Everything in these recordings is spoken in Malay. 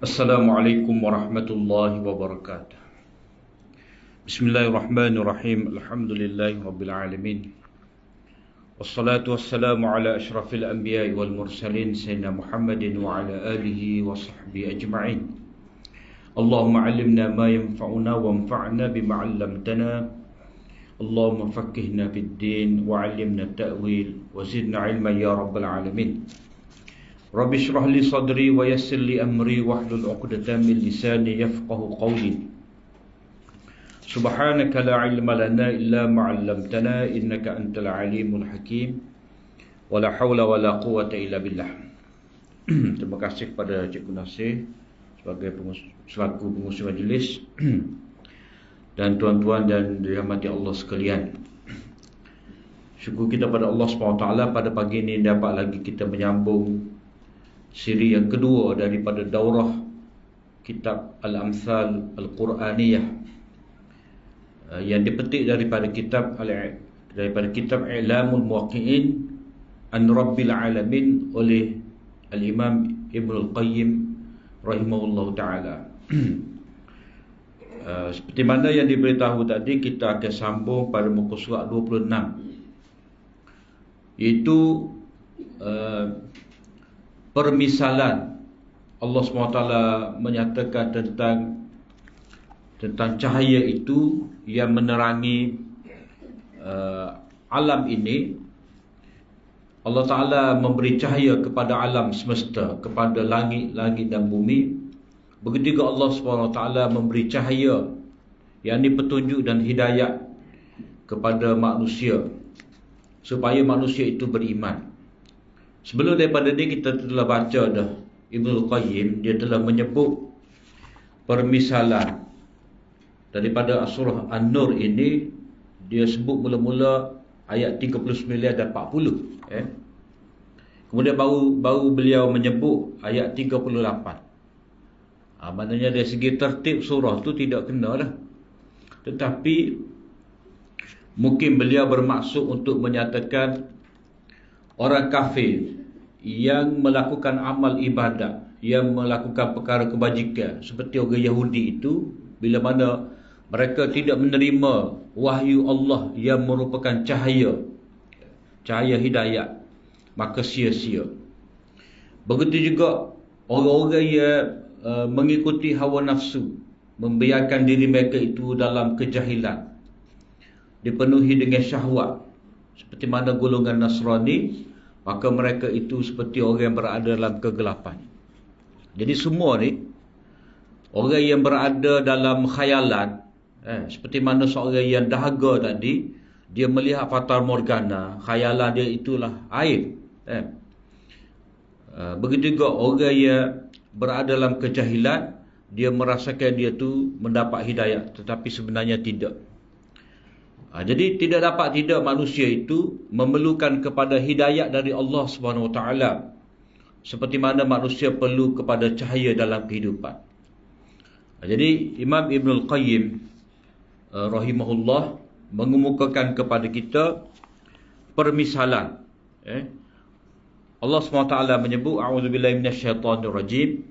Assalamualaikum warahmatullahi wabarakatuh. Bismillahirrahmanirrahim. Alhamdulillahi rabbil alamin. Wassalatu wassalamu ala asyrafil anbiya'i wal mursalin sayyidina Muhammadin wa ala alihi wa sahbihi ajma'in. Allahumma 'allimna ma yanfa'una wanfa'na bima 'allamtana. Allahumma faqqihna fid din wa 'allimna at-ta'wil wa zidna 'ilman ya rabbal alamin. Rabbi shrah li sadri wa yassir li amri wahlul 'uqdatam min lisani yafqahu qawli. Subhanaka la ilma lana illa ma 'allamtana innaka antal alimul hakim. Wala haula wala quwwata illa billah. Terima kasih kepada Cikgu Nasir sebagai selaku pengurusi majlis dan tuan-tuan dan dirahmati Allah sekalian. Syukur kita pada Allah SWT pada pagi ini dapat lagi kita menyambung siri yang kedua daripada daurah kitab Al-Amthal Al-Quraniyah yang dipetik daripada kitab I'lamul Muwaqqi'in an Rabbil Alamin oleh Al-Imam Ibnul Qayyim rahimahullahu ta'ala. Seperti mana yang diberitahu tadi, kita akan sambung pada muka surat 26, iaitu permisalan Allah SWT menyatakan tentang cahaya itu yang menerangi alam ini. Allah Ta'ala memberi cahaya kepada alam semesta, kepada langit dan bumi. Begitu juga Allah SWT memberi cahaya, yang ini petunjuk dan hidayat kepada manusia, supaya manusia itu beriman. Sebelum daripada ini kita telah baca dah, Ibnul Qayyim dia telah menyebut permisalan daripada surah An-Nur ini. Dia sebut mula-mula ayat 39 dan 40. Kemudian baru beliau menyebut ayat 38. Maknanya dari segi tertib surah tu tidak kena lah. Tetapi mungkin beliau bermaksud untuk menyatakan orang kafir yang melakukan amal ibadat, yang melakukan perkara kebajikan seperti orang Yahudi itu, bila mana mereka tidak menerima wahyu Allah yang merupakan cahaya hidayat, maka sia-sia. Begitu juga orang-orang yang mengikuti hawa nafsu, membiarkan diri mereka itu dalam kejahilan, dipenuhi dengan syahwat, seperti mana golongan Nasrani, maka mereka itu seperti orang yang berada dalam kegelapan. Jadi semua ni, orang yang berada dalam khayalan, seperti mana seorang yang dahaga tadi, dia melihat fata morgana, khayalan dia itulah air. Begitu juga orang yang berada dalam kejahilan, dia merasakan dia tu mendapat hidayah, tetapi sebenarnya tidak. Jadi tidak manusia itu memerlukan kepada hidayat dari Allah SWT, seperti mana manusia perlu kepada cahaya dalam kehidupan. Jadi Imam Ibnul Qayyim rahimahullah mengemukakan kepada kita permisalan. Allah SWT menyebut, a'udzubillahi minasyaitonirrajim,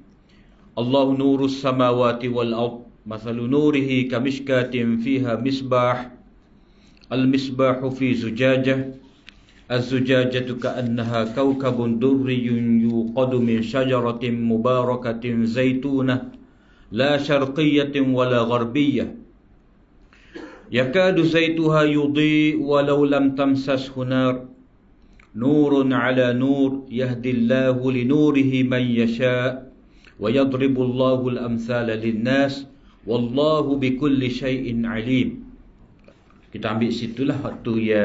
Allahu nurus samawati wal ard, mathalu nurihi kamishkatin fiha misbah, al-misbahu fi zujajah, az-zujajatu ka'annaha kawkabun durriyun yuqadu min syajaratin mubarakatin zaitunah la syarqiyatin wala gharbiyyah yakadu zaituha yudhi walau lam tamsashu nar nurun ala nur yahdillahu linurihi man yasha wa yadribullahu al-amthala lin-nas wallahu bikulli syai'in alim. Kita ambil situlah waktu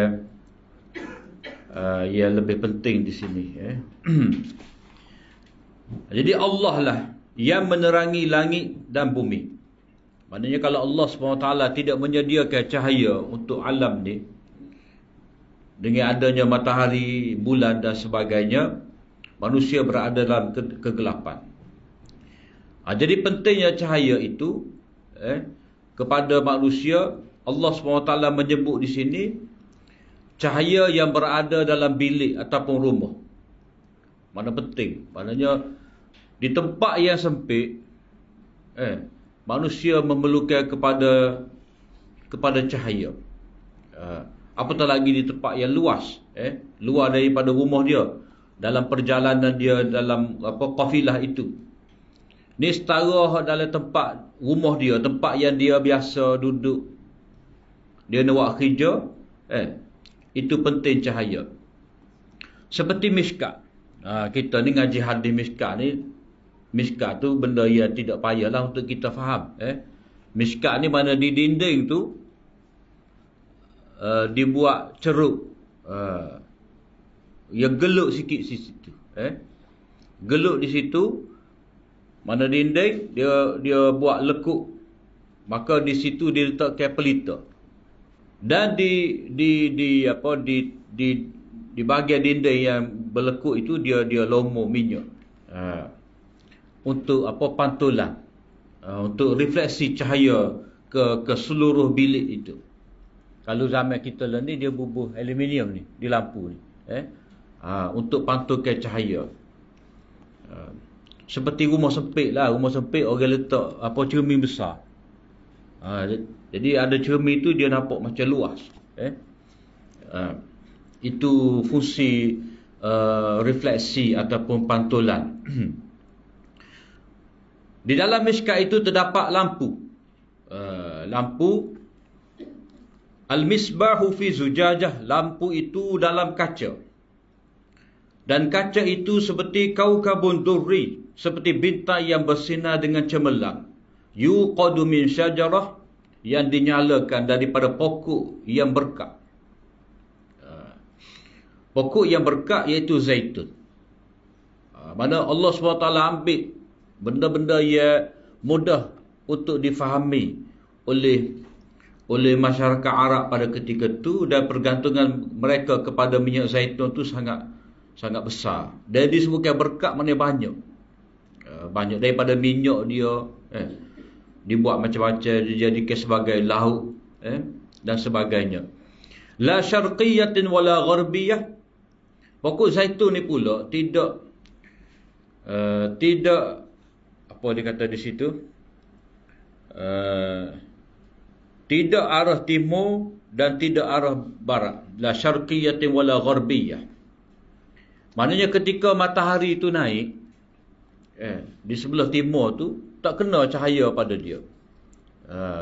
yang lebih penting di sini. Jadi Allah lah yang menerangi langit dan bumi. Maknanya kalau Allah SWT tidak menyediakan cahaya untuk alam ni, dengan adanya matahari, bulan dan sebagainya, manusia berada dalam kegelapan. Jadi pentingnya cahaya itu kepada manusia. Allah SWT menyebut di sini cahaya yang berada dalam bilik ataupun rumah. Mana penting. Maknanya di tempat yang sempit, Manusia memerlukan kepada cahaya. Apatah lagi di tempat yang luas, luar daripada rumah dia, dalam perjalanan dia dalam kafilah itu. Ni setara dalam tempat rumah dia, tempat yang dia biasa duduk, dia nak buat kerja, itu penting cahaya. Seperti miskat. Kita ni ngaji hadis miskat ni, miskat tu benda yang tidak payahlah untuk kita faham. Miskat ni mana di dinding tu dibuat ceruk, yang geluk sikit di situ, geluk di situ, mana dinding dia buat lekuk, maka di situ dia letakkan pelita, dan di bahagian dinding yang berlekuk itu dia lomor minyak, untuk pantulan, untuk refleksi cahaya ke seluruh bilik itu. Kalau zaman kita lah ni dia bubuh aluminium ni di lampu ni, untuk pantulkan cahaya. Seperti rumah sempit lah, rumah sempit orang letak cermin besar. Jadi ada cermin tu dia nampak macam luas. Itu fungsi refleksi ataupun pantulan. Di dalam miskat itu terdapat lampu. Lampu al-misbahu fi zujajah, lampu itu dalam kaca. Dan kaca itu seperti kaukabun durri, seperti bintang yang bersinar dengan cemerlang. Yuqadu min syajarah, yang dinyalakan daripada pokok yang berkak. Pokok yang berkak iaitu zaitun. Mana Allah SWT ambil benda-benda yang mudah untuk difahami oleh masyarakat Arab pada ketika itu, dan pergantungan mereka kepada minyak zaitun itu sangat besar. Dan disebutkan berkat mana banyak. Banyak daripada minyak dia, dibuat macam-macam, dijadikan sebagai lauk, dan sebagainya. La syarqiyatin wala gharbiyah. Pokok zaitun ni pula tidak apa dia kata di situ, tidak arah timur dan tidak arah barat. La syarqiyatin wala gharbiyah. Maknanya ketika matahari itu naik, di sebelah timur tu tak kena cahaya pada dia.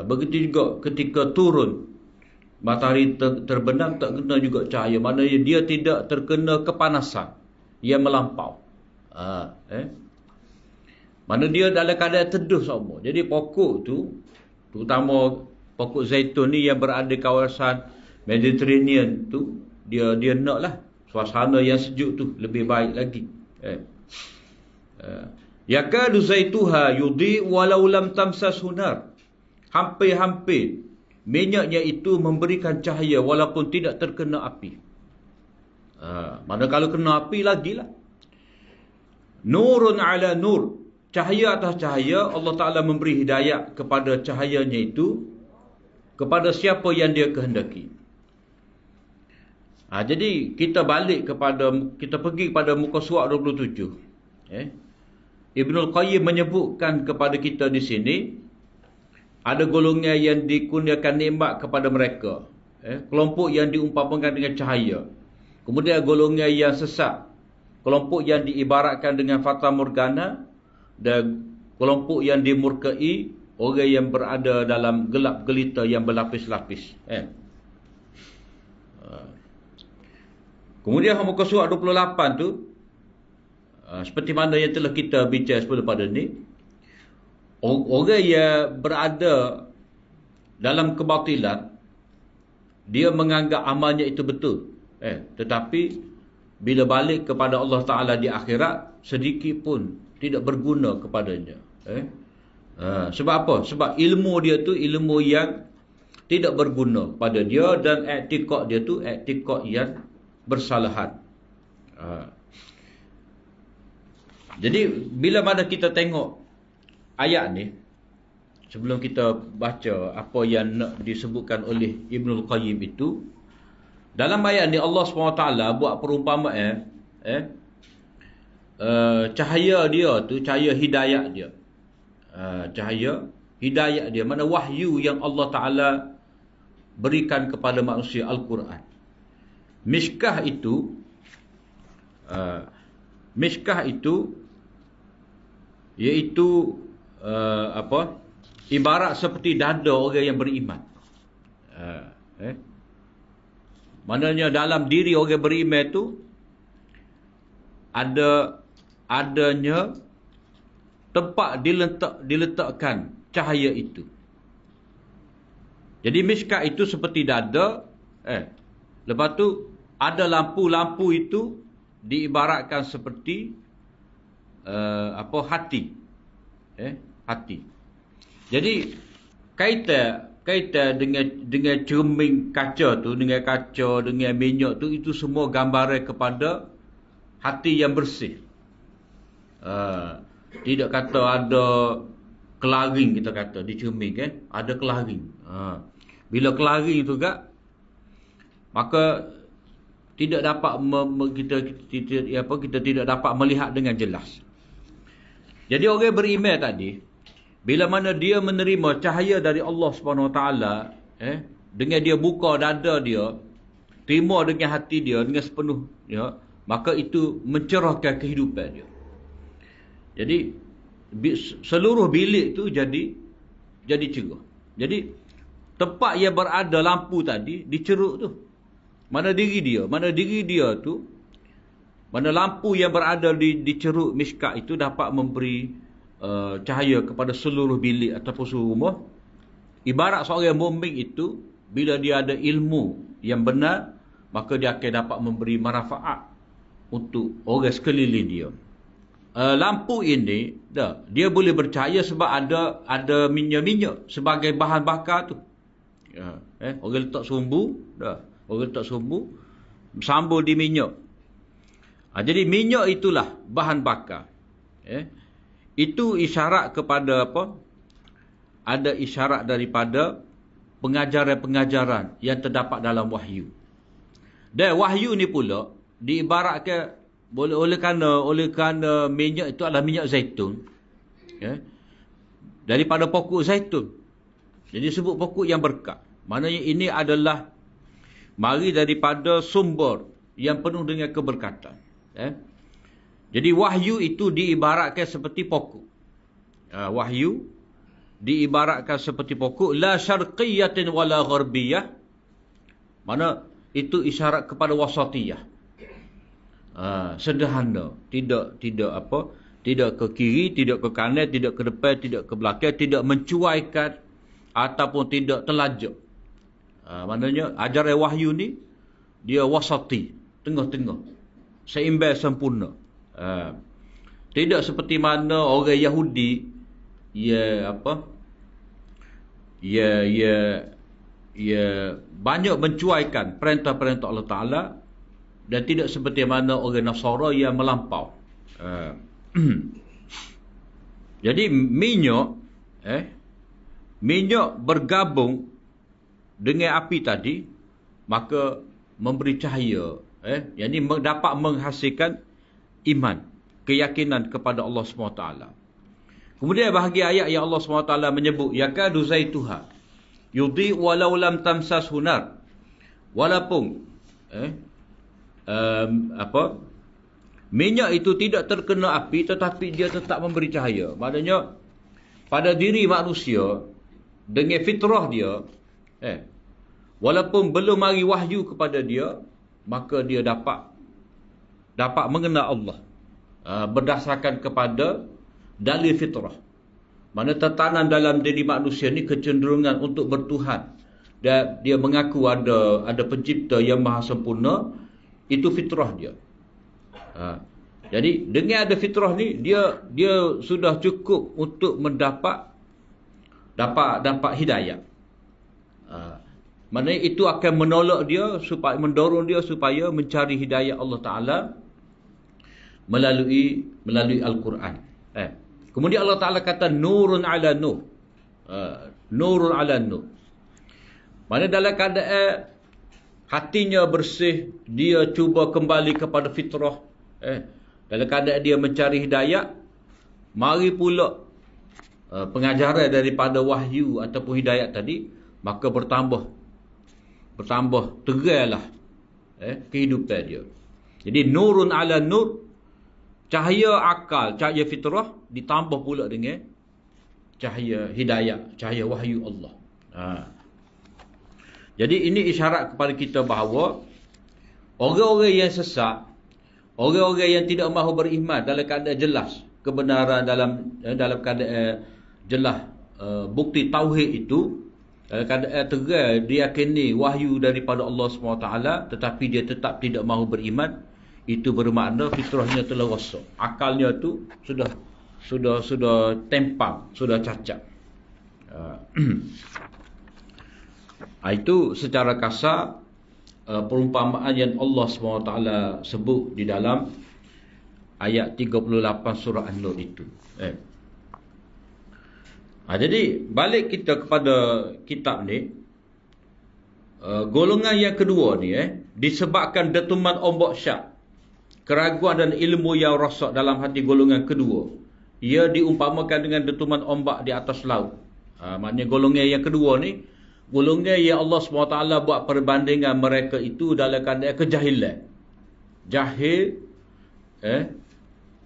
Begitu juga ketika turun, matahari terbenam, tak kena juga cahaya. Maknanya dia tidak terkena kepanasan yang melampau. Mana dia dalam keadaan teduh semua. Jadi pokok tu, terutama pokok zaitun ni yang berada di kawasan Mediterranean tu, dia naklah suasana yang sejuk tu, lebih baik lagi. Yakadu zaituha yudi walau lam tamsas hunar. Hampir-hampir minyaknya itu memberikan cahaya walaupun tidak terkena api. Mana kalau kena api lagilah. Nurun ala nur, cahaya atas cahaya. Allah Ta'ala memberi hidayah kepada cahayanya itu kepada siapa yang dia kehendaki. Jadi kita pergi kepada muka surat 27. Ibnul Qayyim menyebutkan kepada kita di sini, ada golongan yang dikurniakan nikmat kepada mereka, kelompok yang diumpamakan dengan cahaya. Kemudian golongan yang sesat, kelompok yang diibaratkan dengan fata morgana, dan kelompok yang dimurkai, orang yang berada dalam gelap gelita yang berlapis-lapis. Kemudian muka surat 28 tu, seperti mana yang telah kita bincang sebelum pada ni, orang yang berada dalam kebatilan, dia menganggap amalnya itu betul, tetapi bila balik kepada Allah Ta'ala di akhirat, sedikit pun tidak berguna kepadanya. Sebab apa? Sebab ilmu dia tu ilmu yang tidak berguna pada dia, dan i'tiqad dia tu i'tiqad yang bersalahan. Jadi bila mana kita tengok ayat ni, sebelum kita baca apa yang nak disebutkan oleh Ibnul Qayyim itu, dalam ayat ni Allah SWT buat perumpamaan, cahaya dia tu, cahaya hidayah dia, Cahaya hidayah dia, mana wahyu yang Allah Ta'ala berikan kepada manusia, Al-Quran. Mishkah itu iaitu ibarat seperti dada orang yang beriman. Maknanya dalam diri orang beriman itu adanya tempat diletakkan cahaya itu. Jadi mishkah itu seperti dada. Lepas tu ada lampu-lampu itu diibaratkan seperti hati. Hati. Jadi kaitan dengan cermin kaca tu, dengan kaca, dengan minyak tu, itu semua gambaran kepada hati yang bersih. Tidak kata ada kelaring, kita kata di cermin kan, ada kelaring. Bila kelaring juga, maka tidak dapat kita tidak dapat melihat dengan jelas. Jadi orang beriman tadi, bila mana dia menerima cahaya dari Allah SWT, dengan dia buka dada dia, terima dengan hati dia, dengan sepenuh dia, maka itu mencerahkan kehidupan dia. Jadi seluruh bilik tu jadi cerah. Jadi tempat yang berada lampu tadi diceruk tu. Mana diri dia tu, mana lampu yang berada di ceruk mishkah itu dapat memberi cahaya kepada seluruh bilik ataupun seluruh rumah. Ibarat seorang mukmin itu, bila dia ada ilmu yang benar, maka dia akan dapat memberi manfaat untuk orang sekeliling dia. Lampu ini dia boleh bercahaya sebab ada minyak-minyak sebagai bahan bakar tu. Orang letak sumbu, orang letak sumbu, sambul di minyak. Jadi minyak itulah bahan bakar. Itu isyarat kepada apa? Ada isyarat daripada pengajaran-pengajaran yang terdapat dalam wahyu. Dan wahyu ni pula diibaratkan oleh kerana minyak itu adalah minyak zaitun, daripada pokok zaitun. Jadi sebut pokok yang berkat. Maknanya ini adalah mari daripada sumber yang penuh dengan keberkatan. Jadi wahyu itu diibaratkan seperti pokok. Wahyu diibaratkan seperti pokok, la syarqiyatin wala gharbiyah. Mana itu isyarat kepada wasatiyah. Sederhana, tidak ke kiri, tidak ke kanan, tidak ke depan, tidak ke belakang, tidak mencuaikan ataupun tidak terlajak. Maknanya ajaran wahyu ni dia wasati, tengah-tengah, seimbang, sempurna. Tidak seperti mana orang Yahudi ia banyak mencuaikan perintah-perintah Allah Ta'ala, dan tidak seperti mana orang Nasara yang melampau. Jadi minyak bergabung dengan api tadi, maka memberi cahaya, yang ini dapat menghasilkan iman, keyakinan kepada Allah SWT. Kemudian bahagian ayat yang Allah SWT menyebut, yakadu zaituha yudhi walau lam tamsas hunar. Walaupun minyak itu tidak terkena api, tetapi dia tetap memberi cahaya. Maknanya pada diri manusia, dengan fitrah dia, walaupun belum mari wahyu kepada dia, maka dia dapat mengenal Allah, berdasarkan kepada dalil fitrah. Mana tertanam dalam diri manusia ni kecenderungan untuk bertuhan, dan dia mengaku ada pencipta yang maha sempurna. Itu fitrah dia. Jadi dengan ada fitrah ni, dia sudah cukup untuk mendapat hidayah. Maknanya itu akan menolak dia, supaya mendorong dia supaya mencari hidayah Allah Ta'ala melalui Al-Quran. Kemudian Allah Ta'ala kata nurun ala nur. Nurun ala nur. Mana dalam keadaan hatinya bersih, dia cuba kembali kepada fitrah, dalam keadaan dia mencari hidayah, mari pula pengajaran daripada wahyu ataupun hidayat tadi, maka bertambah teranglah kehidupan dia. Jadi nurun ala nur, cahaya akal, cahaya fitrah ditambah pula dengan cahaya hidayat, cahaya wahyu Allah. Jadi ini isyarat kepada kita bahawa orang-orang yang sesat, orang-orang yang tidak mahu beriman dalam keadaan jelas kebenaran, dalam keadaan jelas bukti tauhid itu, dalam keadaan terang diyakini wahyu daripada Allah SWT, tetapi dia tetap tidak mahu beriman, itu bermakna fitrahnya telah rosak, akalnya tu sudah tempang, sudah cacat. Itu secara kasar perumpamaan yang Allah SWT sebut di dalam ayat 38 surah An-Nur itu. Jadi balik kita kepada kitab ni, golongan yang kedua ni, disebabkan detuman ombak syak, keraguan dan ilmu yang rosak dalam hati golongan kedua, ia diumpamakan dengan detuman ombak di atas laut. Maknanya golongan yang kedua ni, golongan yang Allah SWT buat perbandingan mereka itu dalam keadaan kejahilan, jahil,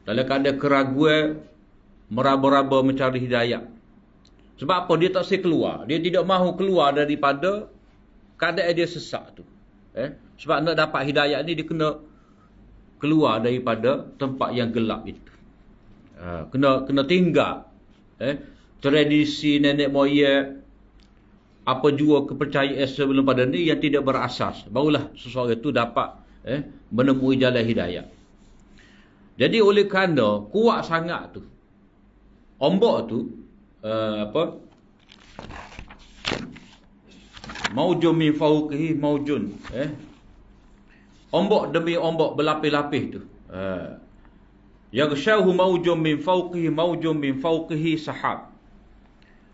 dalam keadaan keraguan, meraba-raba mencari hidayah. Sebab apa? Dia tak boleh keluar, dia tidak mahu keluar daripada keadaan dia sesak tu. Sebab nak dapat hidayah ni, dia kena keluar daripada tempat yang gelap itu. Kena tinggal tradisi nenek moyang, apa jua kepercayaan sebelum pada ni yang tidak berasas, barulah seseorang itu dapat menemui jalan hidayah. Jadi oleh kerana kuat sangat tu ombak tu, maujun min fawqihi maujun, ombak demi ombak berlapis-lapis tu, yaghshahu maujun min fawqihi maujun min fawqihi sahab.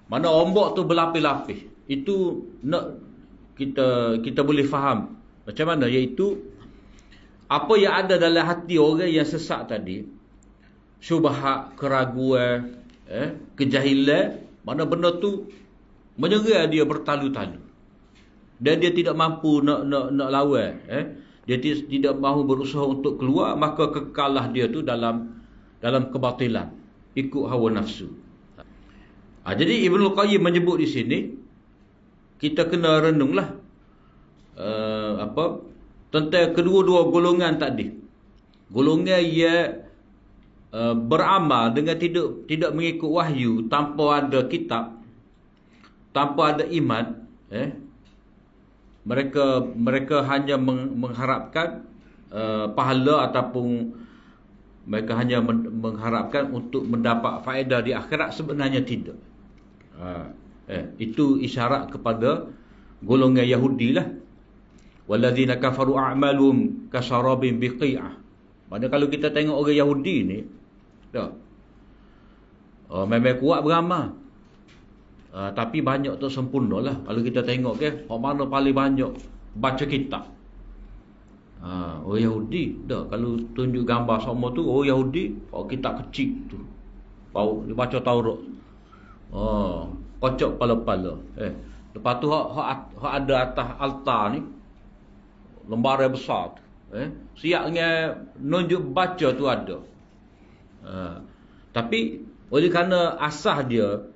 Mana ombak tu berlapis-lapis, itu nak kita boleh faham macam mana, iaitu apa yang ada dalam hati orang yang sesat tadi, syubhat, keraguan, kejahilan, mana benda tu menyerang dia bertalu-talu, dan dia tidak mampu nak lawan, dia tidak mahu berusaha untuk keluar, maka kekallah dia tu dalam kebatilan, ikut hawa nafsu. Jadi Ibnul Qayyim menyebut di sini, kita kena renunglah tentang kedua-dua golongan tadi. Golongan yang beramal dengan tidak mengikut wahyu, tanpa ada kitab, tanpa ada iman, mereka hanya mengharapkan pahala, ataupun mereka hanya mengharapkan untuk mendapat faedah di akhirat. Sebenarnya tidak. Itu isyarat kepada golongan Yahudi lah. Walladzina kafaru a'malum kasarabin biqi'ah. Maksudnya kalau kita tengok orang Yahudi ni, memang kuat beramal, tapi banyak tak sempurna lah. Kalau kita tengok orang mana paling banyak baca kitab, orang Yahudi. Kalau tunjuk gambar sama tu, orang Yahudi bawa kitab kecil tu, dia baca Taurat, kocok pala-pala. Lepas tu hak ada atas altar ni, lembaran besar tu, siap dengan nunjuk baca tu ada. Tapi oleh kerana asas dia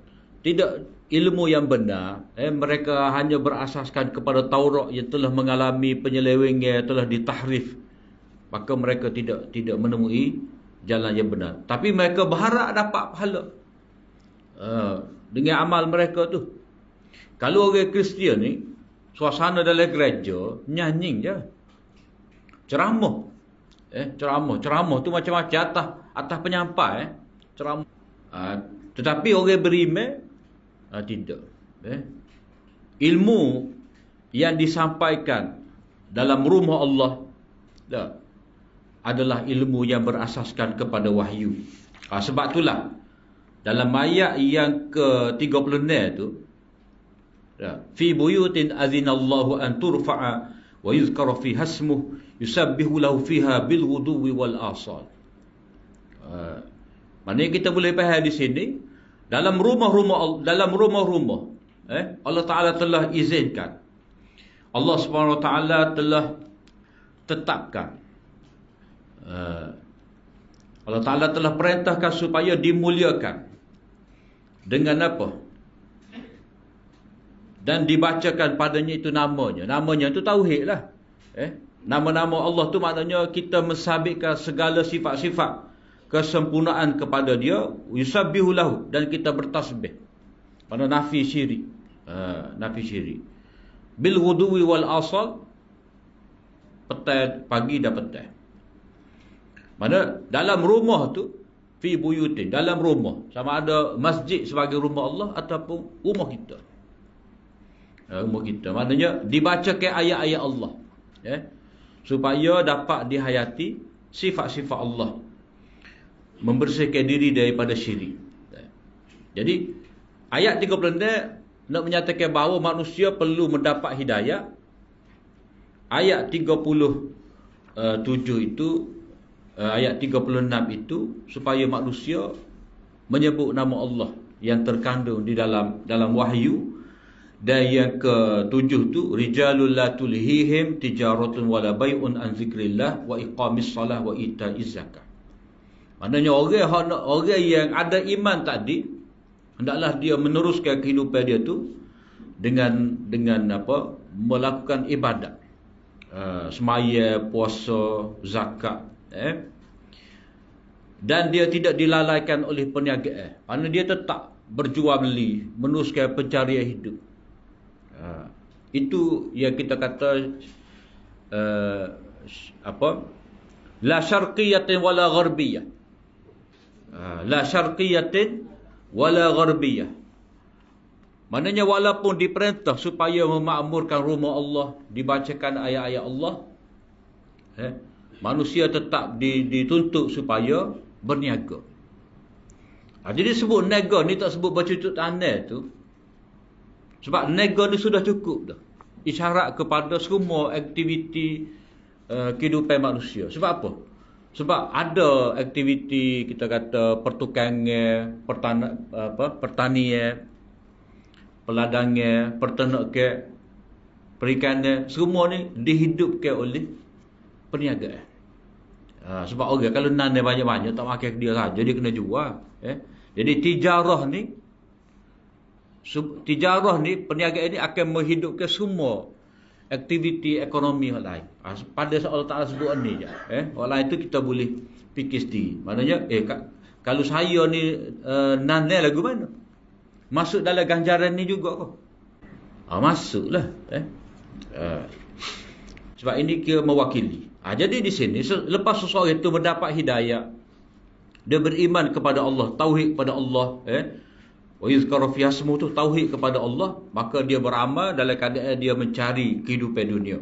tidak ilmu yang benar, mereka hanya berasaskan kepada Taurat yang telah mengalami penyelewengan, telah ditahrif, maka mereka tidak menemui jalan yang benar. Tapi mereka berharap dapat pahala dengan amal mereka tu. Kalau orang Kristian ni, suasana dalam gereja nyanyi je, ceramah, ceramah tu macam-macam, atas penyampai, ceramah. Tetapi orang beriman tidak. Ilmu yang disampaikan dalam rumah Allah adalah ilmu yang berasaskan kepada wahyu. Sebab itulah dalam ayat yang ke-36 tu, fi buyutin azinallahu an turfa'a wa yuzkara fiha ismuhu yusabbihu lahu fiha bil ghuduwi wal asal. Maknanya kita boleh faham di sini, dalam rumah-rumah Allah Ta'ala telah izinkan, Allah Subhanahu Wa Ta'ala telah tetapkan, Allah Ta'ala telah perintahkan supaya dimuliakan dengan apa? Dan dibacakan padanya itu namanya. Namanya itu tauhid lah. Nama-nama Allah tu maknanya kita mensabitkan segala sifat-sifat kesempurnaan kepada dia, yusabbihu lahu, dan kita bertasbih. Pada nafi syirik. Nafi syirik. Bil ghuduwi wal asal, petang, pagi dan petang. Mana dalam rumah tu, fi buyutin, dalam rumah, sama ada masjid sebagai rumah Allah ataupun rumah kita. Rumah kita, maknanya dibacakan ayat-ayat Allah, supaya dapat dihayati sifat-sifat Allah, membersihkan diri daripada syirik. Jadi ayat 36 nak menyatakan bahawa manusia perlu mendapat hidayah. Ayat 37 itu, ayat 36 itu supaya manusia menyebut nama Allah yang terkandung di dalam wahyu. Dan yang ke-7 tu, rijalul la tulhihim tijaratun wala bai'un an zikrillah wa iqamis salah wa ita'iz zakah. Maknanya orang yang ada iman tadi, hendaklah dia meneruskan kehidupan dia tu dengan apa? Melakukan ibadat. Semaya, puasa, zakat, dan dia tidak dilalaikan oleh perniagaan. Kerana dia tetap berjual beli, meneruskan pencarian hidup. Itu yang kita kata apa? La syarqiyatin wala gharbiyah. La syarqiyatin wala gharbiyah. Maknanya walaupun diperintah supaya memakmurkan rumah Allah, dibacakan ayat-ayat Allah, manusia tetap dituntut supaya berniaga. Jadi sebut niaga ni tak sebut bercucuk tanah tu. Sebab niaga ni sudah cukup dah. Isyarat kepada semua aktiviti kehidupan manusia. Sebab apa? Sebab ada aktiviti kita kata pertukangan, pertanian, peladangan, peternakan, perikanan, semua ni dihidupkan oleh perniagaan. Sebab orang kalau nanam banyak-banyak tak makan dia saja, dia kena jual. Jadi tijarah ni, perniagaan ini akan menghidupkan semua aktiviti ekonomi yang lain. Pada Allah Ta'ala sebut ni je. Orang lain tu kita boleh fikir sendiri. Maknanya, kalau saya ni nanam lagu mana? Masuk dalam ganjaran ni juga kok. Masuklah. Sebab ini kira mewakili. Jadi di sini, lepas seseorang itu mendapat hidayah, dia beriman kepada Allah, tauhid kepada Allah, wa yuzkara fi asmu tu tauhid kepada Allah, maka dia beramal dalam keadaan dia mencari kehidupan dunia.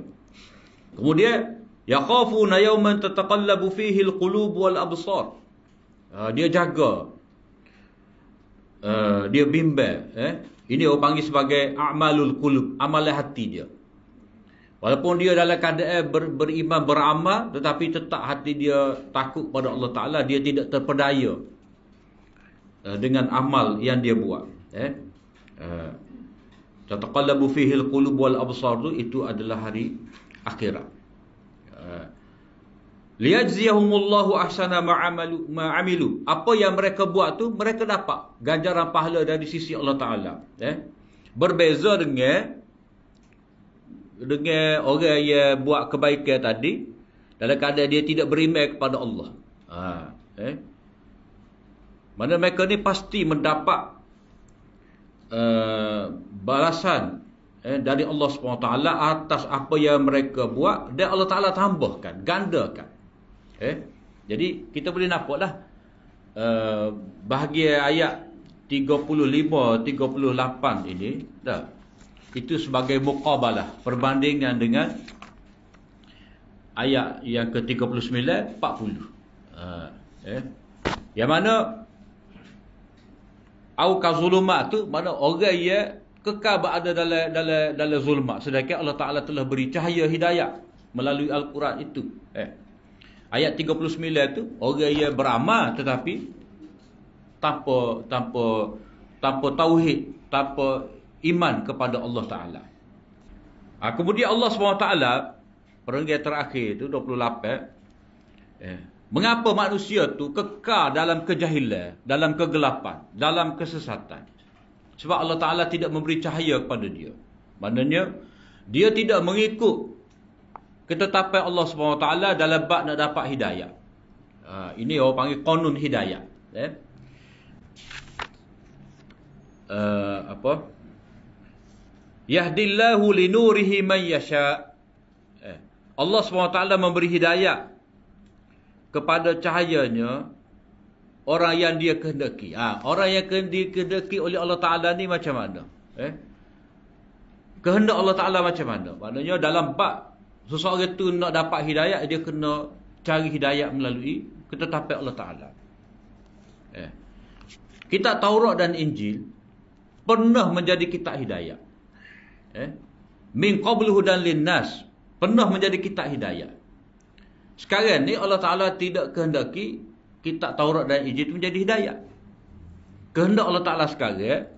Kemudian yakhafuna yawman tataqallabu fihi alqulub wal absar. Dia jaga, dia bimbang, ini orang panggil sebagai a'malul qulub, amalan hati dia. Walaupun dia dalam keadaan beriman, beramal, tetapi tetap hati dia takut pada Allah Ta'ala, dia tidak terpedaya dengan amal yang dia buat. Tataqallabu fihi alqulub wal absar itu adalah hari akhirat. Liyajziyahumullahu ahsana ma'amilu. Apa yang mereka buat tu, mereka dapat ganjaran pahala dari sisi Allah Ta'ala. Berbeza dengan orang yang buat kebaikan tadi, dalam keadaan dia tidak beriman kepada Allah. Mana mereka ni pasti mendapat balasan dari Allah SWT atas apa yang mereka buat, dan Allah Ta'ala tambahkan, gandakan. Jadi kita boleh nampaklah bahagian ayat 35-38 ini dah, itu sebagai muqabalah, perbandingan dengan ayat yang ke-39, 40. Yang mana au kazulumat tu, mana orang yang kekal berada dalam zulmat, sedangkan Allah Ta'ala telah beri cahaya hidayah melalui Al-Quran itu. Ayat 39 tu, orang yang beramal tetapi tanpa tanpa tauhid, tanpa iman kepada Allah Ta'ala. Kemudian Allah SWT, perenggan terakhir tu 28, mengapa manusia tu kekal dalam kejahilan, dalam kegelapan, dalam kesesatan? Sebab Allah Ta'ala tidak memberi cahaya kepada dia. Maknanya, dia tidak mengikut ketetapan Allah SWT dalam bab nak dapat hidayah. Ini orang panggil qanun hidayah. Yahdillahu linurihi man yasha. Allah SWT memberi hidayah kepada cahayanya orang yang dia kehendaki. Orang yang dikehendaki oleh Allah Ta'ala ni macam mana? Kehendak Allah Ta'ala macam mana? Maknanya dalam bab seseorang itu nak dapat hidayah, dia kena cari hidayah melalui ketetapan Allah Ta'ala. Kitab Taurat dan Injil pernah menjadi kitab hidayah. Min qablu hudan linnas, pernah menjadi kitab hidayah. Sekarang ni Allah Ta'ala tidak kehendaki kitab Taurat dan Injil itu menjadi hidayah. Kehendak Allah Ta'ala sekarang,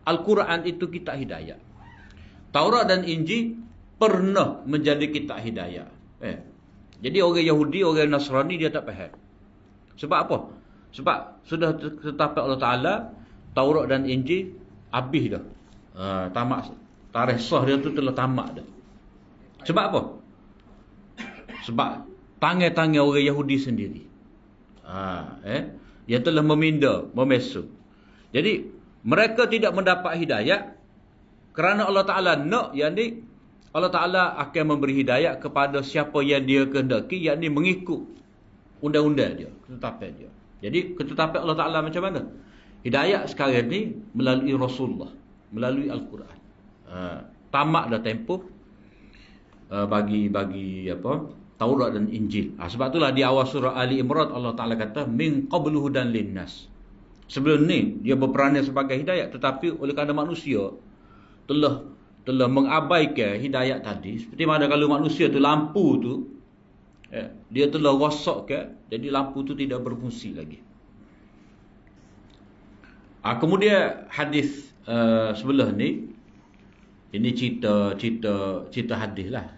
Al-Quran itu kitab hidayah. Taurat dan Injil pernah menjadi kitab hidayah. Jadi orang Yahudi, orang Nasrani dia tak faham. Sebab apa? Sebab sudah tetapkan Allah Ta'ala, Taurat dan Injil habis dah. Tamat. Tarikh sah dia tu telah tamat dah. Sebab apa? Sebab tangan-tangan orang Yahudi sendiri. Dia telah meminda, memesuk. Jadi mereka tidak mendapat hidayah kerana Allah Ta'ala nak, yakni Allah Ta'ala akan memberi hidayah kepada siapa yang dia kehendaki, yakni mengikut undang-undang dia, ketetapan dia. Jadi ketetapan Allah Ta'ala macam mana? Hidayah sekarang ni melalui Rasulullah, melalui Al-Quran. Tamat dah tempoh bagi Taurat dan Injil. Sebab itulah di awal surah Ali Imran Allah Ta'ala kata min qablu hudan linnas. Sebelum ni dia berperanan sebagai hidayah, tetapi oleh kerana manusia telah mengabaikan hidayah tadi, seperti mana kalau manusia tu lampu tu dia telah rosakkan, jadi lampu tu tidak berfungsi lagi. Kemudian hadis sebelah ni, ini cerita hadis lah.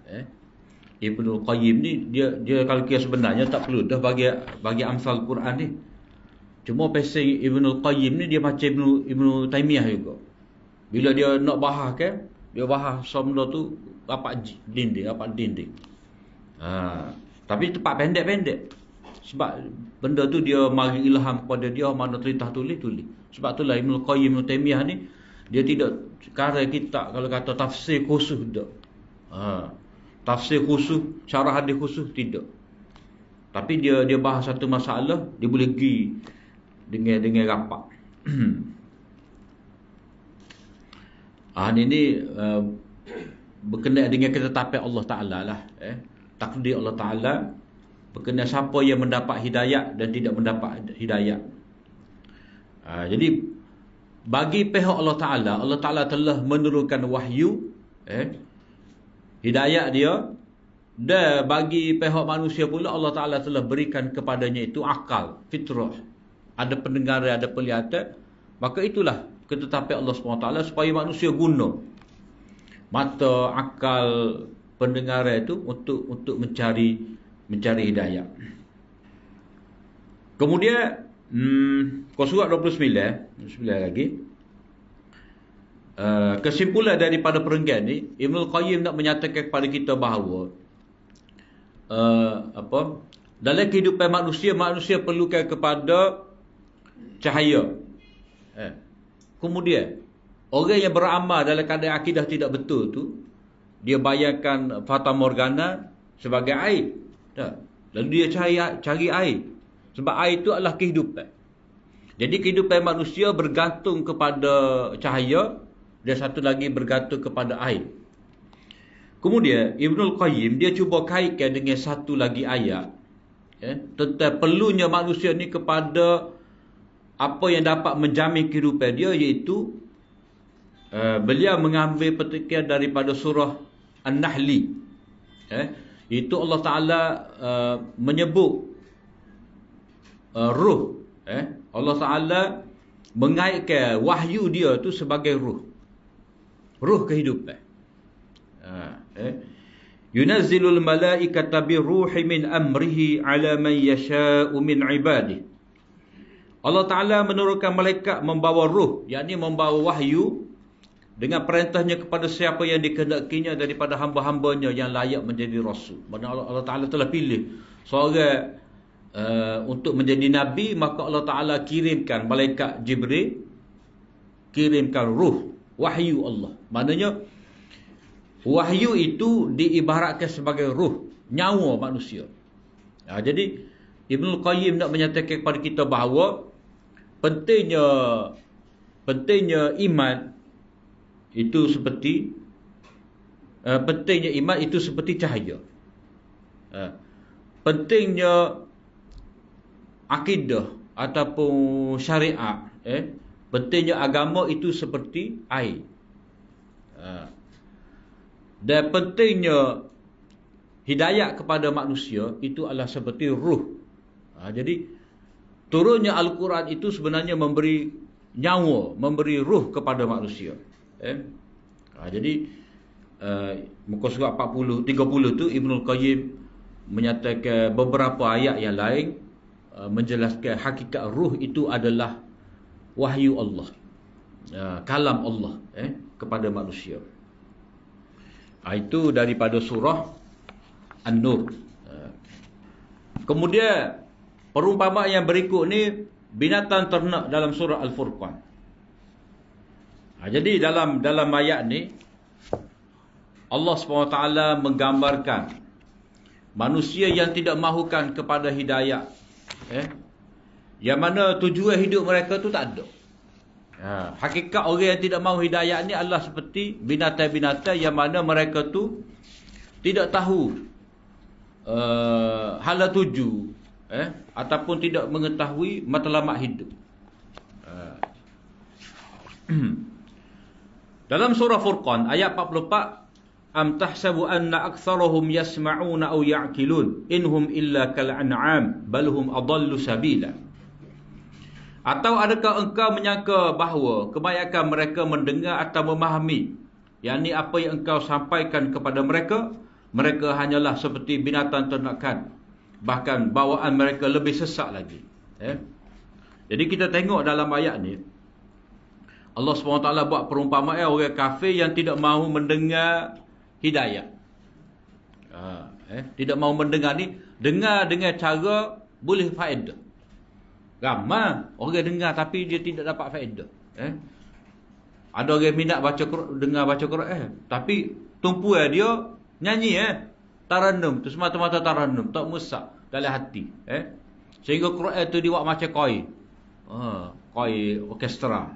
Ibnul Qayyim ni dia kalau kira sebenarnya tak perlu dah bagi amsal Quran ni. Cuma pasal Ibnul Qayyim ni dia macam Ibnu Taimiyah juga. Bila dia nak bahas kan, dia bahas semua tu rapat dinding. Tapi tempat pendek-pendek. Sebab benda tu dia mari ilham kepada dia, mana cerita tulis. Sebab itulah Ibnul Qayyim, Ibnu Taimiyah ni dia tidak karang kitab kalau kata tafsir khusus dak. Tafsir khusus, syarah hadis khusus tidak. Tapi dia bahas satu masalah, dia boleh pergi dengan rapat. Ini berkenaan dengan ketetapan Allah Ta'ala lah. Takdir Allah Ta'ala berkenaan siapa yang mendapat hidayah dan tidak mendapat hidayah. Jadi bagi pihak Allah Ta'ala telah menurunkan wahyu, hidayah dia, dan bagi pihak manusia pula Allah Ta'ala telah berikan kepadanya itu akal, fitrah, ada pendengaran, ada penglihatan. Maka itulah ketetapan Allah SWT supaya manusia guna mata, akal, pendengaran itu untuk mencari hidayah. Kemudian surat 29 lagi. Kesimpulan daripada perenggan ni, Ibnul Qayyim nak menyatakan kepada kita bahawa dalam kehidupan manusia perlukan kepada cahaya. Kemudian orang yang beramal dalam keadaan akidah tidak betul tu, dia bayangkan fata morgana sebagai air. Lalu dia cari air. Sebab air itu adalah kehidupan. Jadi kehidupan manusia bergantung kepada cahaya, dan satu lagi bergantung kepada air. Kemudian Ibnul Qayyim dia cuba kaitkan dengan satu lagi ayat tentang perlunya manusia ni kepada apa yang dapat menjamin kehidupan dia, iaitu beliau mengambil petikan daripada surah An-Nahli. Itu Allah Ta'ala menyebut ruh. Allah Ta'ala mengaitkan wahyu dia tu sebagai ruh. Ruh kehidupan. Yunazzilul malaikata biruhi min amrihi ala man yasha'u min ibadihi. Allah Ta'ala menurunkan malaikat membawa ruh, yakni membawa wahyu dengan perintahnya kepada siapa yang dikehendakinya daripada hamba-hambanya yang layak menjadi rasul. Maksudnya Allah Ta'ala telah pilih seorang untuk menjadi nabi, maka Allah Ta'ala kirimkan malaikat Jibril, kirimkan ruh, wahyu Allah. Maknanya wahyu itu diibaratkan sebagai ruh, nyawa manusia. Jadi Ibnul Qayyim nak menyatakan kepada kita bahawa pentingnya iman itu seperti cahaya. Pentingnya akidah ataupun syariat, pentingnya agama itu seperti air. Dan pentingnya hidayat kepada manusia itu adalah seperti ruh. Jadi turunnya Al-Quran itu sebenarnya memberi nyawa, memberi ruh kepada manusia. Jadi muka surat 30 tu Ibnul Qayyim menyatakan beberapa ayat yang lain menjelaskan hakikat ruh itu adalah wahyu Allah, kalam Allah kepada manusia. Itu daripada surah An-Nur. Kemudian perumpamaan yang berikut ni binatang ternak dalam surah Al-Furqan. Jadi dalam ayat ni Allah SWT menggambarkan manusia yang tidak mahukan kepada hidayah, yang mana tujuan hidup mereka tu tak ada. Hakikat orang yang tidak mahu hidayah ni adalah seperti binatang-binatang yang mana mereka tu tidak tahu hala tuju, ataupun tidak mengetahui matlamat hidup. Dalam surah Furqan ayat 44, am tahsabu anna aktsarahum yasma'una aw ya'qilun inhum illa kal an'am bal hum adallu sabila. Atau adakah engkau menyangka bahawa kebanyakan mereka mendengar atau memahami, yakni apa yang engkau sampaikan kepada mereka, mereka hanyalah seperti binatang ternakan, bahkan bawaan mereka lebih sesat lagi. Jadi kita tengok dalam ayat ni Allah SWT buat perumpamaan orang kafir yang tidak mahu mendengar hidayah. Tidak mahu mendengar ni, dengar dengan cara boleh faedah. Ramai orang dengar tapi dia tidak dapat faedah. Ada orang minat dengar baca Quran, tapi tumpuan dia nyanyi, taranum tu semata-mata taranum, tak musak dalam hati, sehingga Quran tu dibuat macam koi, koi orkestra,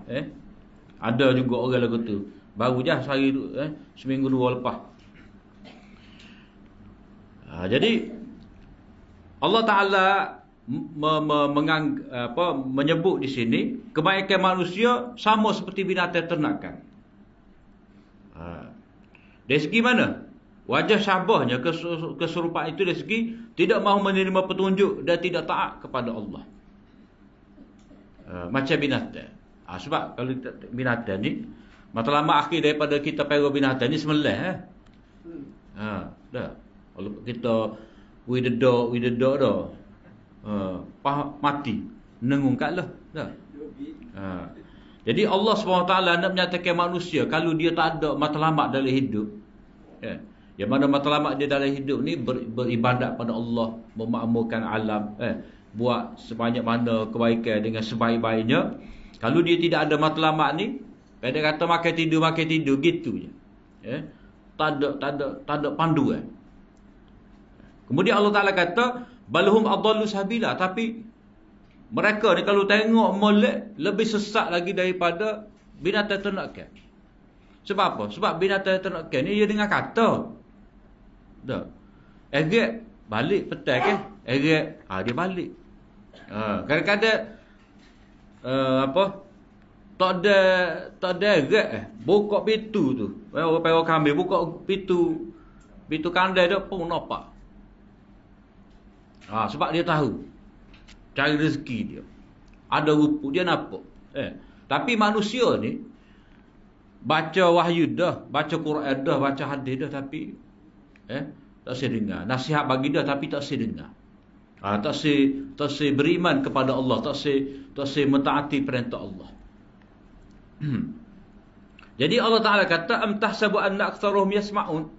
ada juga orang lagu tu baru je sehari tu, seminggu dua lepas. Jadi Allah Ta'ala menyebut di sini kebanyakan manusia sama seperti binatang ternakan. Dari segi mana? Wajah syabahnya, keserupaan itu dari segi tidak mahu menerima petunjuk dan tidak taat kepada Allah. Macam binatang. Sebab kalau binatang ni, matlamat akhir daripada kita pergi binatang ni sembelih. Dah. Kalau kita we the dog dah. Mati. Nengung kat lah. Dah. Jadi Allah SWT nak menyatakan manusia kalau dia tak ada matlamat dalam hidup, yang mana matlamat dia dalam hidup ni beribadat pada Allah, memakmurkan alam, buat sebanyak mana kebaikan dengan sebaik-baiknya. Kalau dia tidak ada matlamat ni, dia kata makan tidur gitu je. Tak ada panduan. Kemudian Allah Ta'ala kata balhum adallu sabila, tapi mereka ni kalau tengok molek lebih sesat lagi daripada binatang ternakan. Sebab apa? Sebab binatang ternakan ni dia dengar kata. Dah. Erat balik petang kan? Erat, dia balik. Kadang-kadang tak ada erat, buka pintu tu. Orang kambing buka pintu kandai dia pun nampak. Sebab dia tahu cari rezeki dia. Ada rumput dia nampak. Tapi manusia ni baca wahyu dah, baca Quran dah, baca hadis dah, tapi tak sedengar. Nasihat bagi dah tapi tak sedengar. Tak se beriman kepada Allah, tak se mentaati perintah Allah. Jadi Allah Taala kata, am tahsabu anna aktsaruhum yasma'un.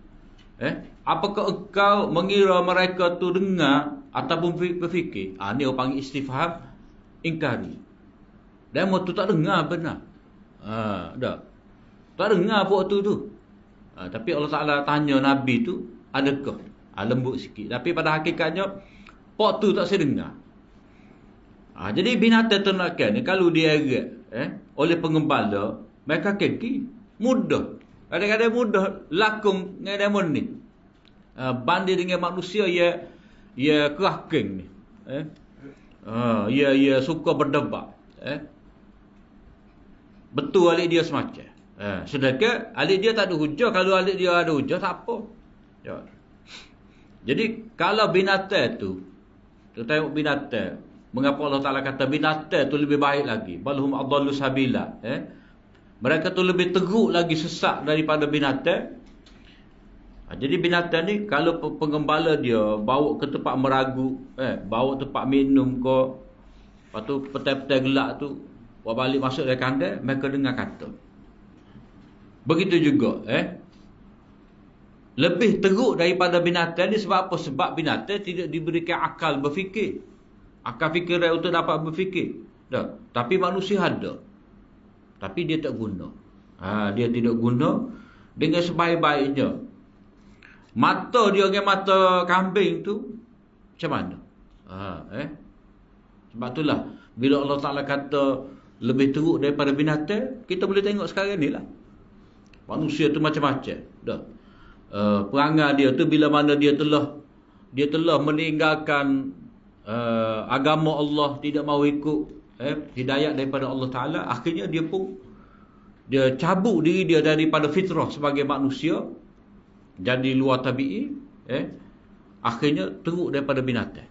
Apakah engkau mengira mereka tu dengar ataupun berfikir? Ni orang panggil istifham ingkari. Demo tu tak dengar benar. Dah. Tak dengar apa tu. Tapi Allah Taala tanya Nabi tu, adakah? Lembut sikit. Tapi pada hakikatnya pok tu tak sedengar. Jadi binatang ternakan ni kalau dia oleh pengembala, mereka keki mudah. Kadang-kadang mudah lakung dengan demon ni. Banding dengan manusia ia keraking ni. Ia suka berdebat. Betul alik dia semacam. Sedangkan alik dia tak ada hujah. Kalau alik dia ada hujah, tak apa. Jadi kalau binatang tu, kita tengok binatang, mengapa Allah Ta'ala kata binatang tu lebih baik lagi? Balhum adallu sabila. Mereka tu lebih teruk lagi sesat daripada binatang. Jadi binatang ni kalau penggembala dia bawa ke tempat meragu, bawa tempat minum ke, lepas tu petai-petai gelap tu buat balik masuk dari kandang, mereka dengar kata. Begitu juga lebih teruk daripada binatang ni. Sebab apa? Sebab binatang tidak diberikan akal berfikir, akal fikiran untuk dapat berfikir. Tapi manusia ada, tapi dia tak guna. Dia tidak guna dengan sebaik-baiknya. Mata dia dengan mata kambing tu macam mana? Sebab itulah bila Allah Ta'ala kata lebih teruk daripada binatang, kita boleh tengok sekarang ni lah. Manusia tu macam-macam. Perangai dia tu bila mana dia telah meninggalkan agama Allah, tidak mahu ikut hidayat daripada Allah Ta'ala, akhirnya dia cabut diri dia daripada fitrah sebagai manusia, jadi luar tabi'i, akhirnya teruk daripada binatang.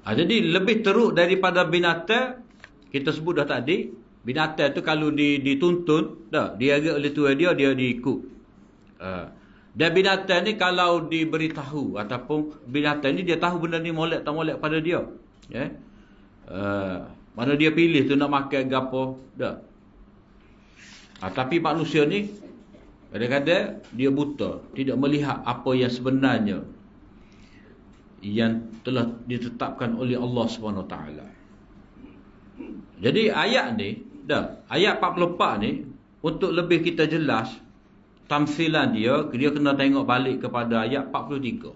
Jadi lebih teruk daripada binatang, kita sebut dah tadi, binatang tu kalau dituntun, dia oleh tuan dia diikut. Dan binatang ni kalau diberitahu, ataupun binatang ni dia tahu benda ni molek tak molek pada dia. Mana dia pilih tu nak makan ke apa, tapi manusia ni kadang-kadang dia buta, tidak melihat apa yang sebenarnya yang telah ditetapkan oleh Allah SWT. Jadi ayat ni, ayat 44 ni, untuk lebih kita jelas tamsilan dia kena tengok balik kepada ayat 43.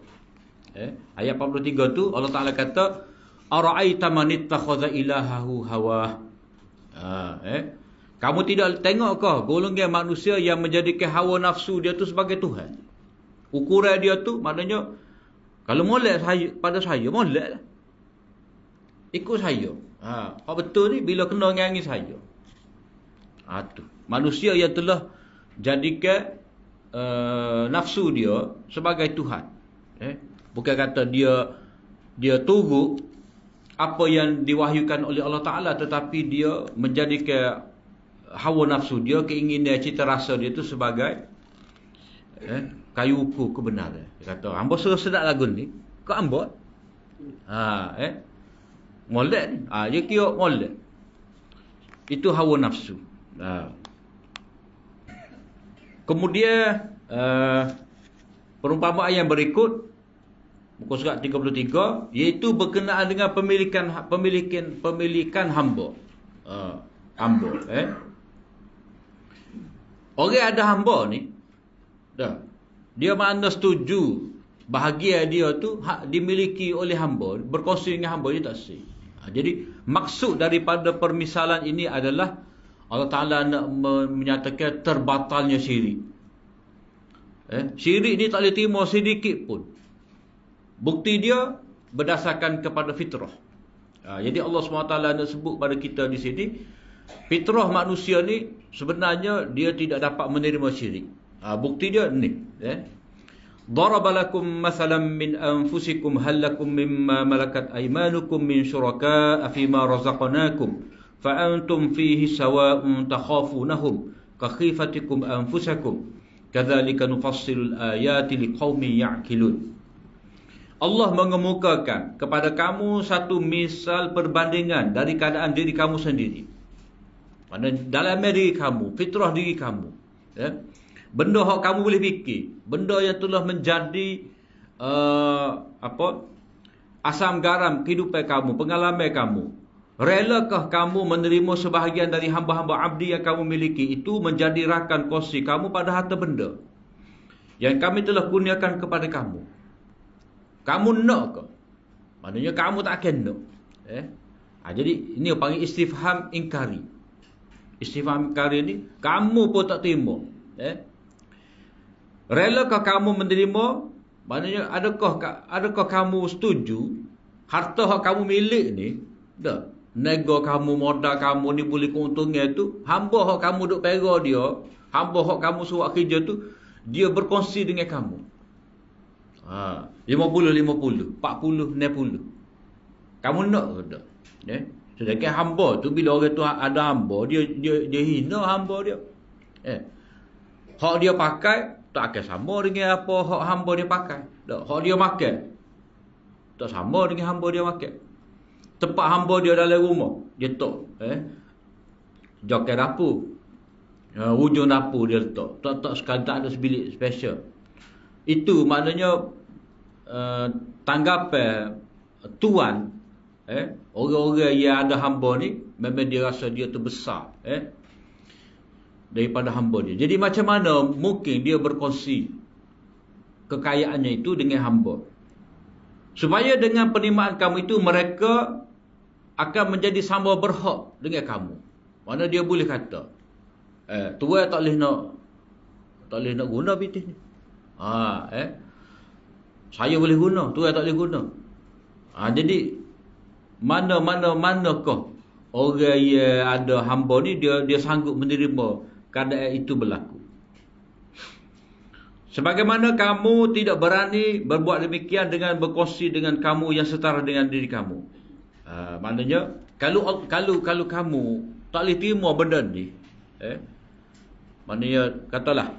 Ayat 43 tu Allah Ta'ala kata, ara'aita man ittakhadha ilahahu hawah. Kamu tidak tengok ke golongan manusia yang menjadikan hawa nafsu dia tu sebagai Tuhan? Ukuran dia tu maknanya, kalau molek pada saya, molek lah. Ikut saya. Apa betul ni bila kena ngangi saya. Tu manusia yang telah jadikan nafsu dia sebagai Tuhan. Bukan kata dia tunggu apa yang diwahyukan oleh Allah Ta'ala, tetapi dia menjadikan hawa nafsu dia, keinginan cita rasa dia tu sebagai kayu ukur kebenaran. Dia kata, hamba suruh sedap lagu ni, kau ambot. Molek ni. Dia kira molek. Itu hawa nafsu. Kemudian perumpamaan yang berikut, muka surat 33, iaitu berkenaan dengan pemilikan hamba. Hamba. Orang ada hamba ni, dia mana setuju bahagia dia tu dimiliki oleh hamba, berkongsi dengan hamba, dia tak sih. Jadi maksud daripada permisalan ini adalah Allah Ta'ala nak menyatakan terbatalnya syirik. Syirik ni tak boleh terima sedikit pun. Bukti dia berdasarkan kepada fitrah. Jadi Allah SWT nak sebut pada kita di sini, fitrah manusia ni sebenarnya dia tidak dapat menerima syirik. Bukti dia ni. Daraba lakum mathalan min anfusikum hal lakum mimma malakat aymanukum min syuraka fima razaqnakum fa antum fihi sawa'un takhafunahum ka khifatikum anfusakum kadzalika nufassilul ayati liqaumin ya'qilun. Allah mengemukakan kepada kamu satu misal perbandingan dari keadaan diri kamu sendiri. Mana dalam diri kamu, fitrah diri kamu, ya. Benda yang kamu boleh fikir, benda yang telah menjadi asam garam kehidupan kamu, pengalaman kamu. Relakah kamu menerima sebahagian dari hamba-hamba abdi yang kamu miliki itu menjadi rakan kongsi kamu pada harta benda yang kami telah kurniakan kepada kamu? Kamu nak ke? Maknanya kamu tak akan nak. Jadi ini panggil istifham ingkari. Istifham ingkari ni kamu pun tak terima. Relakah kamu menerima? Maknanya adakah kamu setuju harta yang kamu milik ni, dah, nego kamu, modal kamu ni boleh keuntungan tu, hamba yang kamu duk pera dia, hamba yang kamu suruh kerja tu, dia berkongsi dengan kamu. 50, 40, 40, 60. Kamu nak ke tak? Sedangkan hamba tu, bila orang tu ada hamba, dia hina hamba dia. Hak dia pakai tak akan sama dengan apa hak hamba dia pakai. Tak, hak dia makan tak sama dengan hamba dia makan. Tempat hamba dia dalam rumah, dia letak jokai dapur, hujung dapur dia letak. Tak sekali, tak ada sebilik special. Itu maknanya tanggapan tuan, orang-orang yang ada hamba ni, memang dia rasa dia tu besar daripada hamba dia. Jadi macam mana mungkin dia berkongsi kekayaannya itu dengan hamba? Supaya dengan penerimaan kamu itu, mereka akan menjadi sama berhak dengan kamu. Mana dia boleh kata, tuan tak boleh nak guna bitis ni. Saya boleh guna, tuan tak boleh guna. Jadi manakah orang yang ada hamba ni, dia sanggup menerima keadaan itu berlaku. Sebagaimana kamu tidak berani berbuat demikian dengan berkongsi dengan kamu yang setara dengan diri kamu. Maknanya kalau kamu tak boleh terima benda ni, maknanya katalah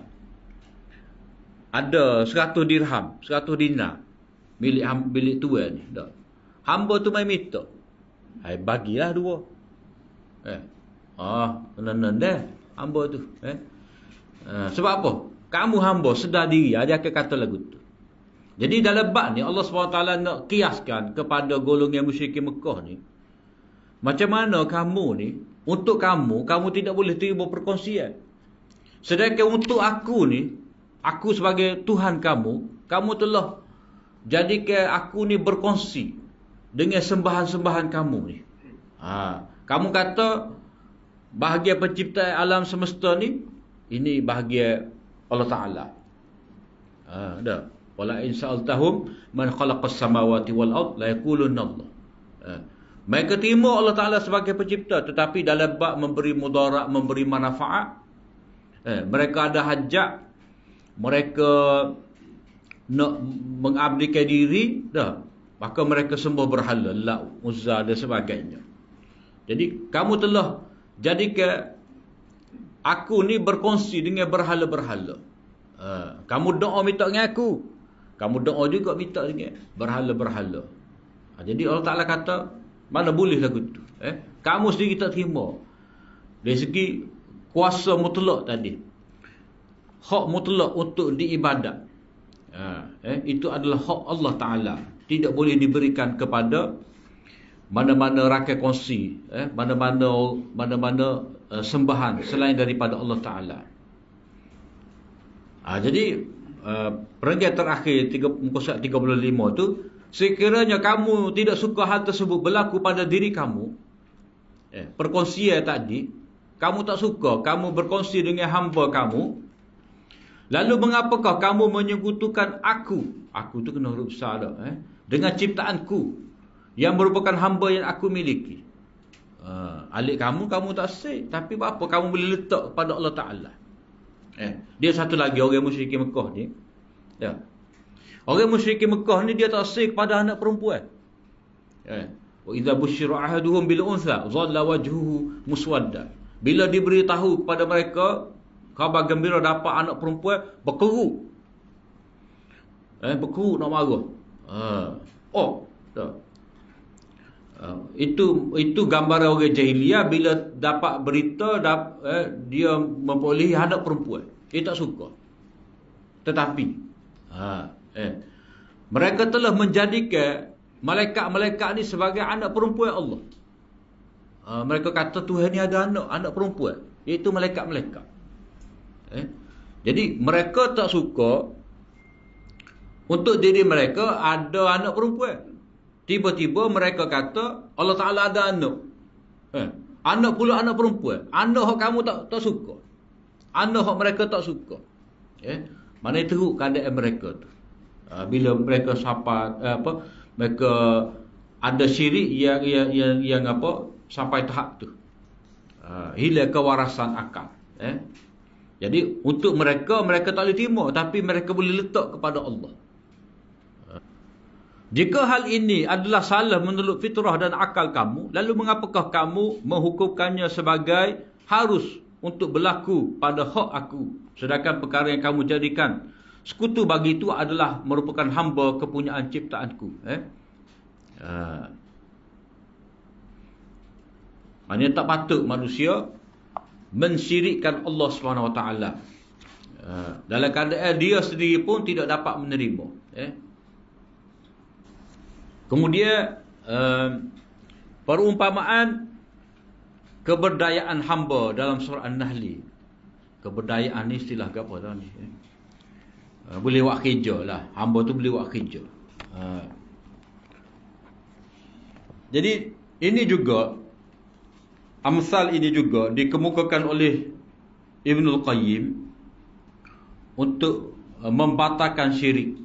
ada 100 dirham, 100 dinar milik tuan ni, tak. Hamba tu main minta, bagilah 2. Tenang dah hamba tu. Sebab apa? Kamu hamba sedar diri, dia akan kata lagu tu. Jadi dalam bab ni Allah SWT nak kiaskan kepada golongan musyrikin Mekah ni, macam mana kamu ni, untuk kamu tidak boleh terima perkongsian. Sedangkan untuk aku ni, aku sebagai Tuhan kamu telah jadikan aku ni berkongsi dengan sembahan-sembahan kamu ni. Kamu kata bahagian penciptaan alam semesta ni, ini bahagian Allah Ta'ala. Dah. Wala in sa'altahum man khalaqas samawati wal ard la yaqulunna Allah. Mereka terima Allah Ta'ala sebagai pencipta, tetapi dalam bab memberi mudarat, memberi manfaat, mereka ada hajat, mereka nak mengabdikan diri, dah, maka mereka sembah berhala, Lat, Uzza dan sebagainya. Jadi kamu telah jadikan aku ni berkongsi dengan berhala-berhala. Kamu doa minta dengan aku, kamu doa juga minta dengan berhala-berhala. Jadi Allah Ta'ala kata, mana boleh lagu tu. Kamu sendiri tak terima. Dari segi kuasa mutlak tadi, hak mutlak untuk diibadat, itu adalah hak Allah Ta'ala. Tidak boleh diberikan kepada mana-mana rakyat kongsi, mana-mana sembahan selain daripada Allah Ta'ala. Jadi perenggan terakhir muka surat 35 tu, sekiranya kamu tidak suka hal tersebut berlaku pada diri kamu, perkongsian tadi, kamu tak suka, kamu berkongsi dengan hamba kamu, lalu mengapakah kamu menyekutukan aku tu kena huruf besar dah, dengan ciptaanku yang merupakan hamba yang aku miliki. Alik kamu tak sik, tapi apa kamu boleh letak kepada Allah Ta'ala. Dia satu lagi orang musyrikin Mekah ni, orang musyrikin Mekah ni dia tak sik kepada anak perempuan. Wa idza busyira ahaduhum bil untha dhalla wajhuhu muswadda. Bila diberitahu kepada mereka khabar gembira dapat anak perempuan, berkerut. Berkerut nak marah. Tak. Itu gambaran orang jahiliah bila dapat berita dia memperolehi anak perempuan. Dia tak suka. Tetapi mereka telah menjadikan malaikat-malaikat ni sebagai anak perempuan Allah. Mereka kata Tuhan ni ada anak perempuan, iaitu malaikat-malaikat. Jadi mereka tak suka untuk diri mereka ada anak perempuan. Tiba-tiba mereka kata Allah Ta'ala ada anak. Anak pula anak perempuan. Anak hak kamu tak suka. Anak hak mereka tak suka. Mana teruk keadaan mereka tu. Bila mereka mereka ada syirik yang sampai tahap tu. Hilang kewarasan akal. Jadi untuk mereka tak boleh terima, tapi mereka boleh letak kepada Allah. Jika hal ini adalah salah menurut fitrah dan akal kamu, lalu mengapakah kamu menghukumkannya sebagai harus untuk berlaku pada hak aku, sedangkan perkara yang kamu jadikan sekutu bagi itu adalah merupakan hamba kepunyaan ciptaanku. Maknanya tak patut manusia mensyirikkan Allah SWT. Dalam keadaan dia sendiri pun tidak dapat menerima. Kemudian perumpamaan keberdayaan hamba dalam surah An-Nahl. Keberdayaan ni istilah apa tahu ni? Boleh buat kerja lah. Hamba tu boleh buat kerja. Jadi ini juga, amsal ini juga dikemukakan oleh Ibnul Qayyim untuk membatalkan syirik.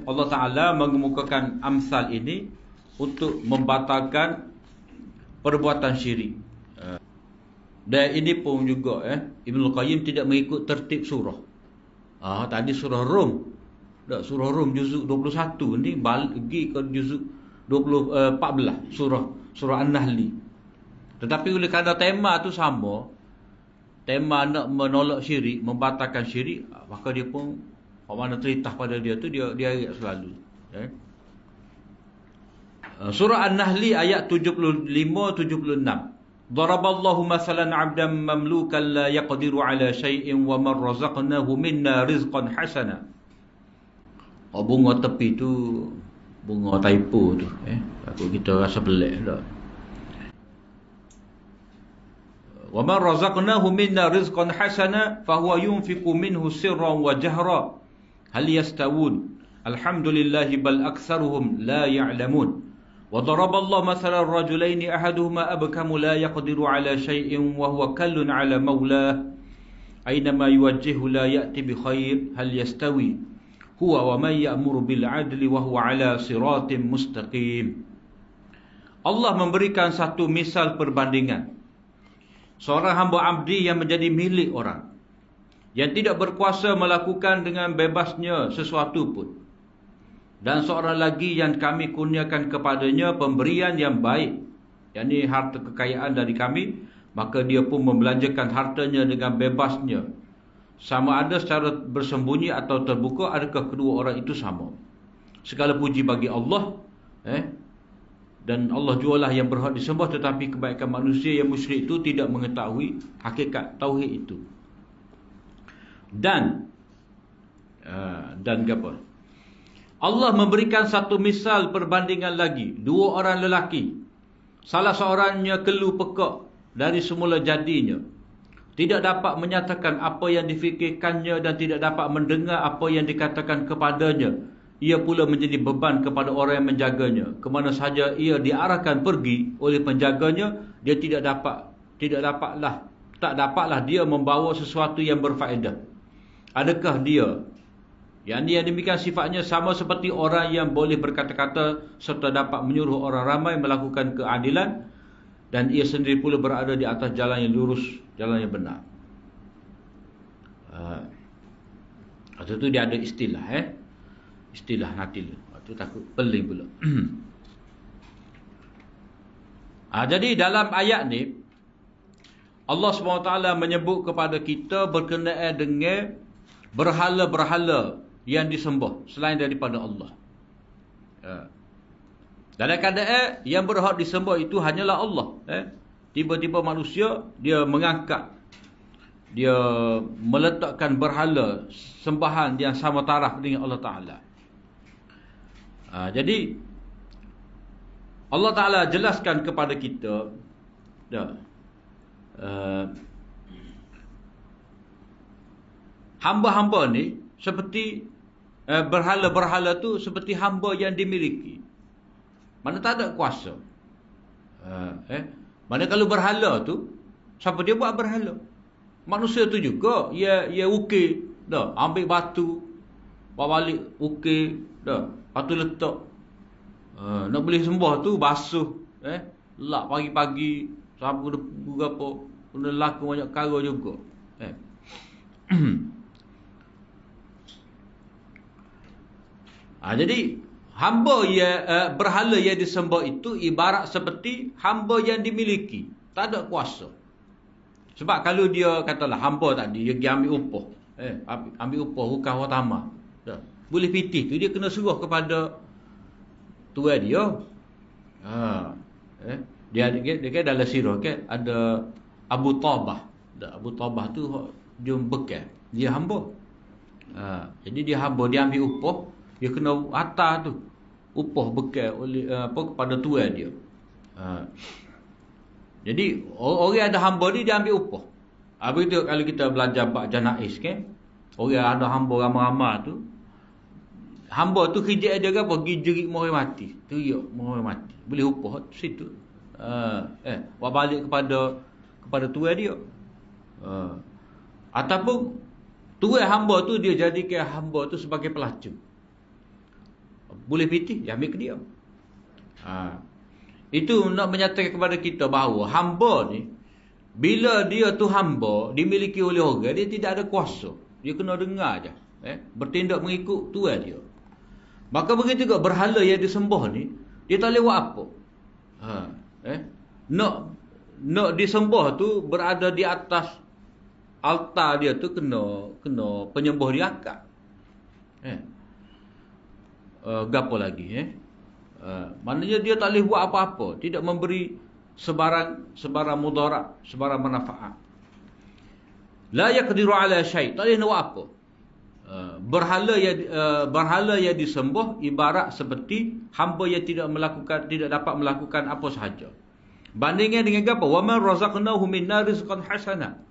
Allah Ta'ala mengemukakan amsal ini untuk membatalkan perbuatan syirik. Dan ini pun juga Ibnul Qayyim tidak mengikut tertib surah. Tadi surah Rum. Surah Rum juzuk 21 ni pergi ke juzuk 14 surah An-Nahl. Tetapi oleh kerana tema tu sama, tema nak menolak syirik, membatalkan syirik, maka dia pun mana teritah pada dia tu dia ayat selalu. Surah An-Nahl ayat 75-76. Daraballahu masalan 'abdan mamlukan la yaqdiru 'ala shay'in wa man razaqnahu minna rizqan hasana. Bunga tepi tu bunga typo tu. Aku kita rasa pelik dah. Wa man razaqnahu minna rizqan hasana fahuwa yunfiqu minhu sirran wa jahra. Hal yastawun? Alhamdulillahi bal aktsaruhum la ya'lamun. Wa daraballahu mathalan rajulaini ahaduhuma abkamu la yaqdiru 'ala shay'in wa huwa kallun 'ala mawlah aynama yuwajjihu la ya'ti bi khair hal yastawi huwa wa man ya'muru bil 'adli wa huwa 'ala siratin mustaqim. Allah memberikan satu misal perbandingan. Seorang hamba abdi yang menjadi milik orang, yang tidak berkuasa melakukan dengan bebasnya sesuatu pun. Dan seorang lagi yang kami kurniakan kepadanya pemberian yang baik, yakni harta kekayaan dari kami, maka dia pun membelanjakan hartanya dengan bebasnya. Sama ada secara bersembunyi atau terbuka, adakah kedua orang itu sama? Segala puji bagi Allah, dan Allah jualah yang berhak disembah, tetapi kebaikan manusia yang musyrik itu tidak mengetahui hakikat tauhid itu. Dan apa? Allah memberikan satu misal perbandingan lagi. Dua orang lelaki, salah seorangnya kelu pekak dari semula jadinya, tidak dapat menyatakan apa yang difikirkannya dan tidak dapat mendengar apa yang dikatakan kepadanya. Ia pula menjadi beban kepada orang yang menjaganya. Kemana saja ia diarahkan pergi oleh penjaganya, dia tak dapatlah dia membawa sesuatu yang berfaedah. Adakah dia yang demikian sifatnya sama seperti orang yang boleh berkata-kata serta dapat menyuruh orang ramai melakukan keadilan, dan ia sendiri pula berada di atas jalan yang lurus, jalan yang benar. Waktu tu dia ada istilah istilah natil. Waktu takut peling pula. Jadi dalam ayat ni Allah SWT menyebut kepada kita berkenaan dengan berhala-berhala yang disembah selain daripada Allah. Dalam keadaan yang berhak disembah itu hanyalah Allah. Tiba-tiba manusia dia mengangkat, dia meletakkan berhala sembahan yang sama taraf dengan Allah Ta'ala. Jadi Allah Ta'ala jelaskan kepada kita hamba-hamba ni seperti berhala-berhala tu seperti hamba yang dimiliki. Mana tak ada kuasa. Mana kalau berhala tu, siapa dia buat berhala? Manusia tu juga, ia ukir, ambil batu, bawa balik, ukir, lepas tu letak. Nak boleh sembah tu basuh, lak pagi-pagi, sabu debu apa, kena laku banyak perkara juga. Jadi hamba berhala yang disembah itu ibarat seperti hamba yang dimiliki, tak ada kuasa. Sebab kalau dia katalah hamba tadi dia pergi ambil upah, ambil upah hukah watama, boleh pitih tu dia kena suruh kepada tuan dia. Dia dalam sirah ada Abu Tabah. Abu Tabah tu dia bekal, dia hamba. Jadi dia hamba, dia ambil upah, dia kena atas tu upah bekal oleh kepada tuan dia. Jadi orang ada hamba ni dia ambil upah. Begitu kalau kita belajar bab janais kan, orang ada hamba ramai-ramai tu, hamba tu kerja dia apa? Pergi jerit orang mati, teriak orang mati, boleh upah situ. Buat balik kepada tuan dia. Ataupun tuan hamba tu dia jadikan hamba tu sebagai pelacur, boleh pitih, dia ambil ke dia. Itu nak menyatakan kepada kita bahawa hamba ni, bila dia tu hamba dimiliki oleh orang, dia tidak ada kuasa, dia kena dengar je, bertindak mengikut tuan dia. Maka begitu juga berhala yang disembah ni, dia tak lewat apa. Nak disembah tu berada di atas altar dia tu, kena penyembah diangkat. Gapo lagi maknanya dia tak boleh buat apa-apa, tidak memberi sebarang mudarat, sebarang manfaat. La yaqdiru ala syai', tak boleh nak buat apa. Berhala yang disembah ibarat seperti hamba yang tidak dapat melakukan apa sahaja. Bandingnya dengan apa? Wa man razaqnahu minna rizqan hasana.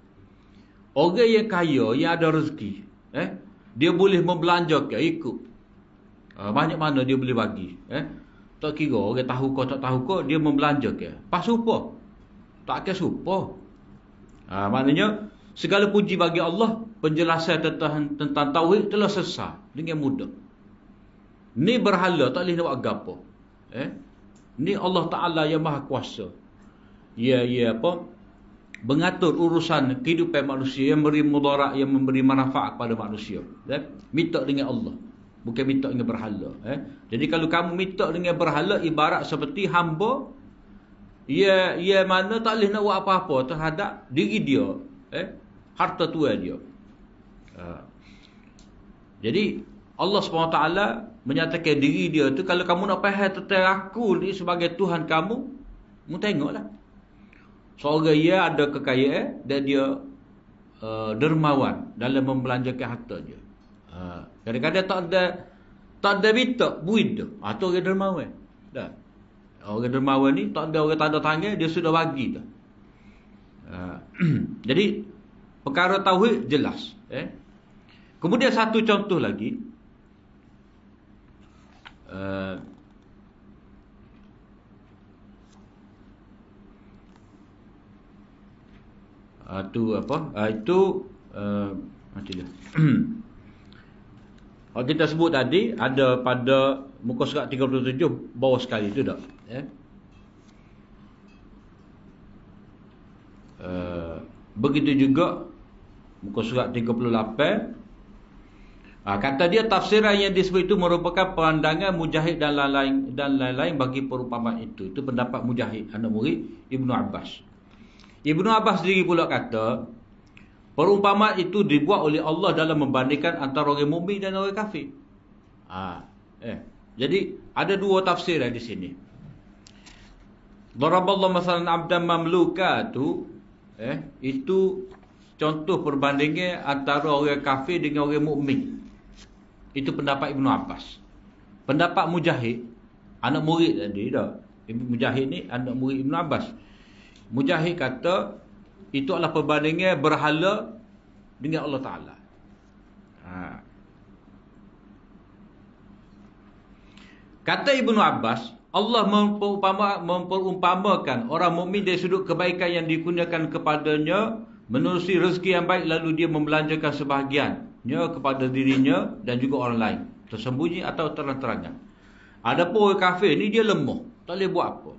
Orang yang kaya, yang ada rezeki, dia boleh membelanjakan ikut banyak mana dia boleh bagi. Tak kira orang tahu kau tak tahu kau, dia membelanjakan. Pas upah, tak akan upah. Maknanya segala puji bagi Allah, penjelasan tentang tauhid telah selesai dengan mudah. Ni berhala tak boleh nak buat gapo. Ni Allah Taala yang Maha Kuasa. Ia mengatur urusan kehidupan manusia, yang memberi mudarat, yang memberi manfaat kepada manusia. Minta dengan Allah, bukan minta dengan berhala. Jadi kalau kamu minta dengan berhala, ibarat seperti hamba ia mana tak boleh nak buat apa-apa terhadap diri dia, harta tuan dia. Jadi Allah SWT menyatakan diri dia tu, kalau kamu nak faham tentang aku ni sebagai Tuhan kamu tengoklah. Seorang ia ada kekayaan dan dia dermawan dalam membelanjakan harta dia. Kadang-kadang tak ada minta buid tu. Tu orang dermawan. Dah. Orang dermawan ni tak ada orang tanda tangan, dia sudah bagi dah. Jadi perkara tauhid jelas. Kemudian satu contoh lagi. Itu apa? Itu macam dia. Kalau kita sebut tadi ada pada muka surat 37 bawah sekali tu dah. Begitu juga muka surat 38 Kata dia tafsiran yang disebut itu merupakan pandangan Mujahid dan lain-lain bagi perumpamaan itu. Itu pendapat Mujahid, anak murid Ibnu Abbas. Ibnu Abbas sendiri pula kata, perumpamaan itu dibuat oleh Allah dalam membandingkan antara orang mukmin dan orang kafir. Jadi ada dua tafsir di sini. Daraballahu masalan abdan mamluka tu, itu contoh perbandingan antara orang kafir dengan orang mukmin. Itu pendapat Ibnu Abbas. Pendapat Mujahid, anak murid tadi dah. Mujahid ni anak murid Ibnu Abbas. Mujahid kata itu adalah perbandingan berhala dengan Allah Ta'ala. Kata Ibnu Abbas, Allah memperumpamakan orang mukmin dari sudut kebaikan yang dikurniakan kepadanya, menerusi rezeki yang baik, lalu dia membelanjakan sebahagiannya kepada dirinya dan juga orang lain, tersembunyi atau terang-terangan. Adapun orang kafir ni dia lemah, tak boleh buat apa.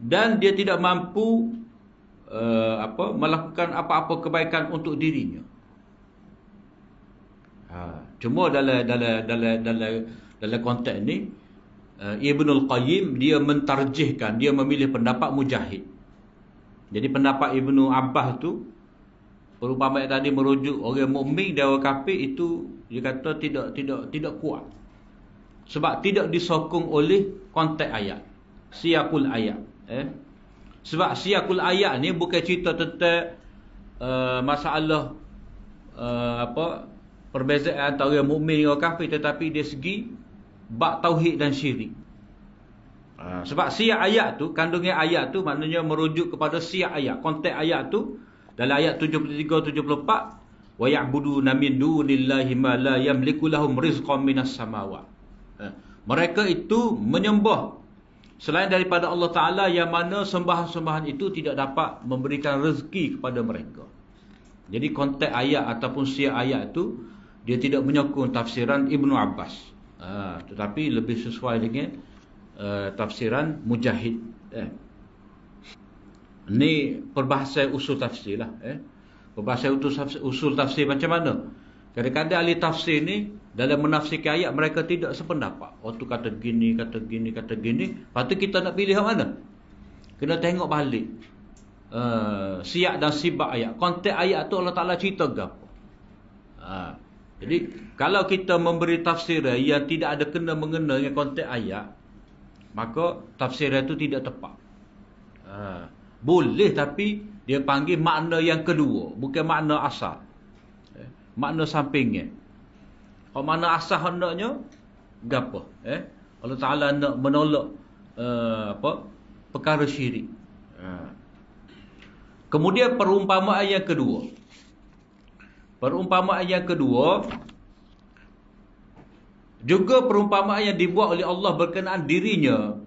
Dan dia tidak mampu melakukan apa-apa kebaikan untuk dirinya. Cuma dalam konteks ni, Ibnul Qayyim dia mentarjihkan, dia memilih pendapat Mujahid. Jadi pendapat Ibnu Abbas tu, perumpamaan tadi merujuk orang mukmin dan orang kafir itu, dia kata tidak kuat. Sebab tidak disokong oleh konteks ayat, siyakul ayat. Sebab siyakul ayat ni bukan cerita tentang masalah perbezaan antara orang mukmin dan orang kafir, tetapi dari segi bab tauhid dan syirik. Sebab siyak ayat tu, kandungan ayat tu maknanya merujuk kepada siyak ayat. Konteks ayat tu dalam ayat 73-74, wa ya'buduna min dunillahi ma la yamliku lahum rizqan minas samawat. Mereka itu menyembah selain daripada Allah Ta'ala yang mana sembahan-sembahan itu tidak dapat memberikan rezeki kepada mereka. Jadi konteks ayat ataupun siyak ayat itu dia tidak menyokong tafsiran Ibnu Abbas, tetapi lebih sesuai dengan tafsiran Mujahid. Ini perbahasan usul tafsir lah. Perbahasan usul tafsir macam mana? Kadang-kadang ahli tafsir ni dalam menafsirkan ayat mereka tidak sependapat. Tu kata gini, kata gini, kata gini. Lepas tu kita nak pilih yang mana? Kena tengok balik siyak dan sibak ayat. Konteks ayat tu Allah Ta'ala cerita ke apa? Jadi kalau kita memberi tafsiran yang tidak ada kena-mengena dengan konteks ayat, maka tafsiran itu tidak tepat. Boleh, tapi dia panggil makna yang kedua, bukan makna asal. Makna sampingnya. Kalau makna asal hendaknya gapo? Allah Ta'ala nak menolak perkara syirik. Kemudian perumpamaan yang kedua. Perumpamaan yang kedua juga perumpamaan yang dibuat oleh Allah berkenaan dirinya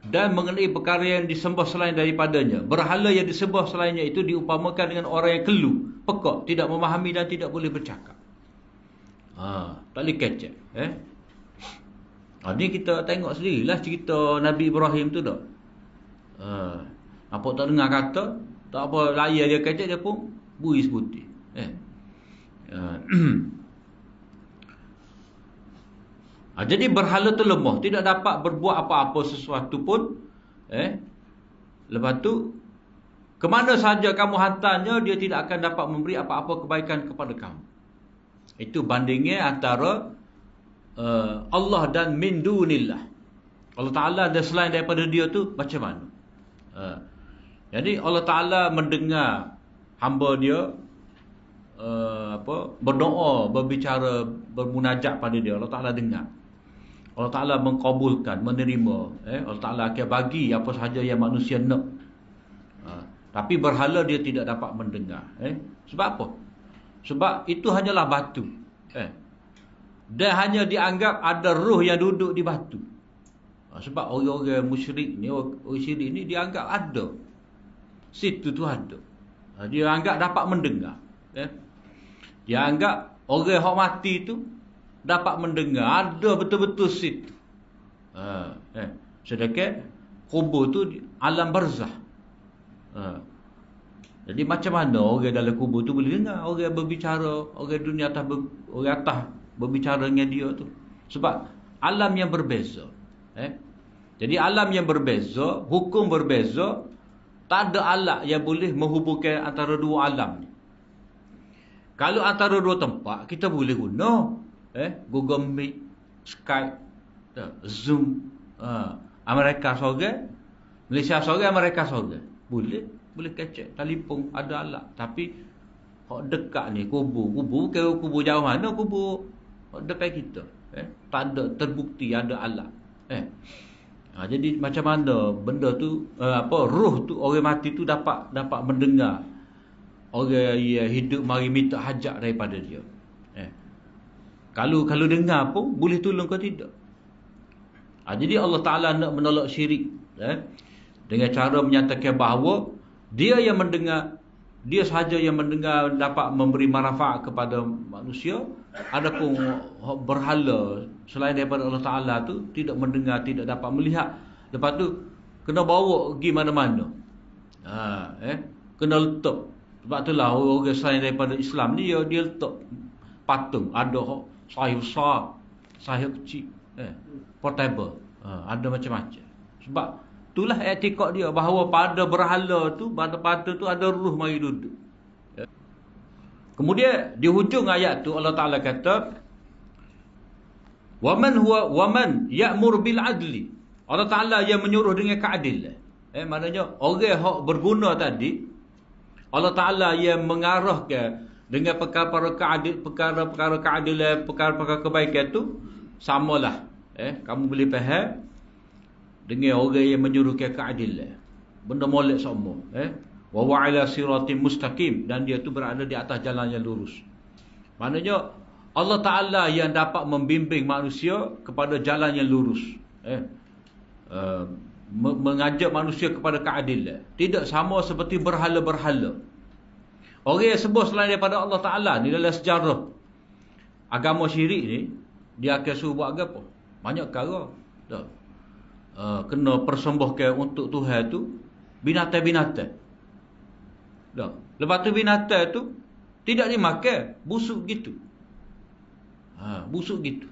dan mengenai perkara yang disembah selain daripadanya. Berhala yang disembah selainnya itu diumpamakan dengan orang yang kelu, pekak, tidak memahami dan tidak boleh bercakap. Tak boleh kecek. Ni kita tengok sendirilah cerita Nabi Ibrahim tu dah. Apa tak dengar kata, tak apa layar dia kecek, dia pun buih seputih. Jadi berhala tu lemah, tidak dapat berbuat apa-apa sesuatu pun. Lepas tu, kemana saja kamu hantarnya, dia tidak akan dapat memberi apa-apa kebaikan kepada kamu. Itu bandingnya antara Allah dan min dunillah. Allah Ta'ala dan selain daripada dia tu macam mana? Jadi Allah Ta'ala mendengar hamba dia berdoa, berbicara, bermunajat pada dia. Allah Ta'ala dengar. Allah Ta'ala mengkabulkan, menerima. Allah Ta'ala akan bagi apa sahaja yang manusia nak. Tapi berhala dia tidak dapat mendengar. Sebab apa? Sebab itu hanyalah batu. Dan hanya dianggap ada roh yang duduk di batu. Sebab orang-orang musyrik ni, orang syirik ni dianggap ada. Situ tu ada. Dia anggap dapat mendengar. Dia anggap orang yang mati tu dapat mendengar. Ada betul-betul situ. Sedangkan kubur tu alam barzah. Jadi macam mana orang dalam kubur tu boleh dengar orang berbicara, orang dunia atas orang atas berbicara dengan dia tu. Sebab alam yang berbeza. Jadi alam yang berbeza, hukum berbeza, tak ada alat yang boleh menghubungkan antara dua alam ni. Kalau antara dua tempat, kita boleh guna Google Meet, Skype, Zoom, Amerika seorang, Malaysia seorang, Amerika seorang. Boleh kecek, telefon, ada alat. Tapi hak dekat ni, kubur bukan kubur jauh mana, kubur hak depan kita. Tak ada terbukti ada alat. Jadi macam mana benda tu, roh tu, orang mati tu dapat mendengar orang yang hidup mari minta hajat daripada dia. Kalau dengar pun boleh tolong ke tidak. Jadi Allah Ta'ala nak menolak syirik dengan cara menyatakan bahawa dia yang mendengar, dia sahaja yang mendengar dapat memberi manfaat kepada manusia. Adapun berhala selain daripada Allah Ta'ala tu tidak mendengar, tidak dapat melihat. Lepas tu kena bawa pergi mana-mana. Kena letak. Sebab itulah orang selain daripada Islam ni dia letak patung. Ada sahih besar, sahih kecil, portable. Ada macam-macam. Sebab itulah etikad dia bahawa pada berhala tu, pada patung tu ada ruh mari duduk. Kemudian di hujung ayat tu Allah Ta'ala kata, waman ya'mur bil adli. Allah Ta'ala yang menyuruh dengan keadilan. Maknanya orang yang berguna tadi, Allah Ta'ala yang mengarahkan dengan perkara-perkara keadilan, perkara-perkara kebaikan tu, samalah. Kamu boleh faham dengan orang yang menyuruhkan keadilan. Benda molek sama. Wa wa'ala siratim mustaqim. Dan dia tu berada di atas jalan yang lurus. Maknanya Allah Ta'ala yang dapat membimbing manusia kepada jalan yang lurus. Mengajak manusia kepada keadilan. Tidak sama seperti berhala-berhala. Orang yang sebut selain daripada Allah Ta'ala ni dalam sejarah agama syirik ni, dia akan suruh buat apa? Banyak perkara. Kena persembahkan untuk Tuhan tu binatang-binatang. Lepas tu binatang tu tidak dimakan, busuk gitu. Busuk gitu.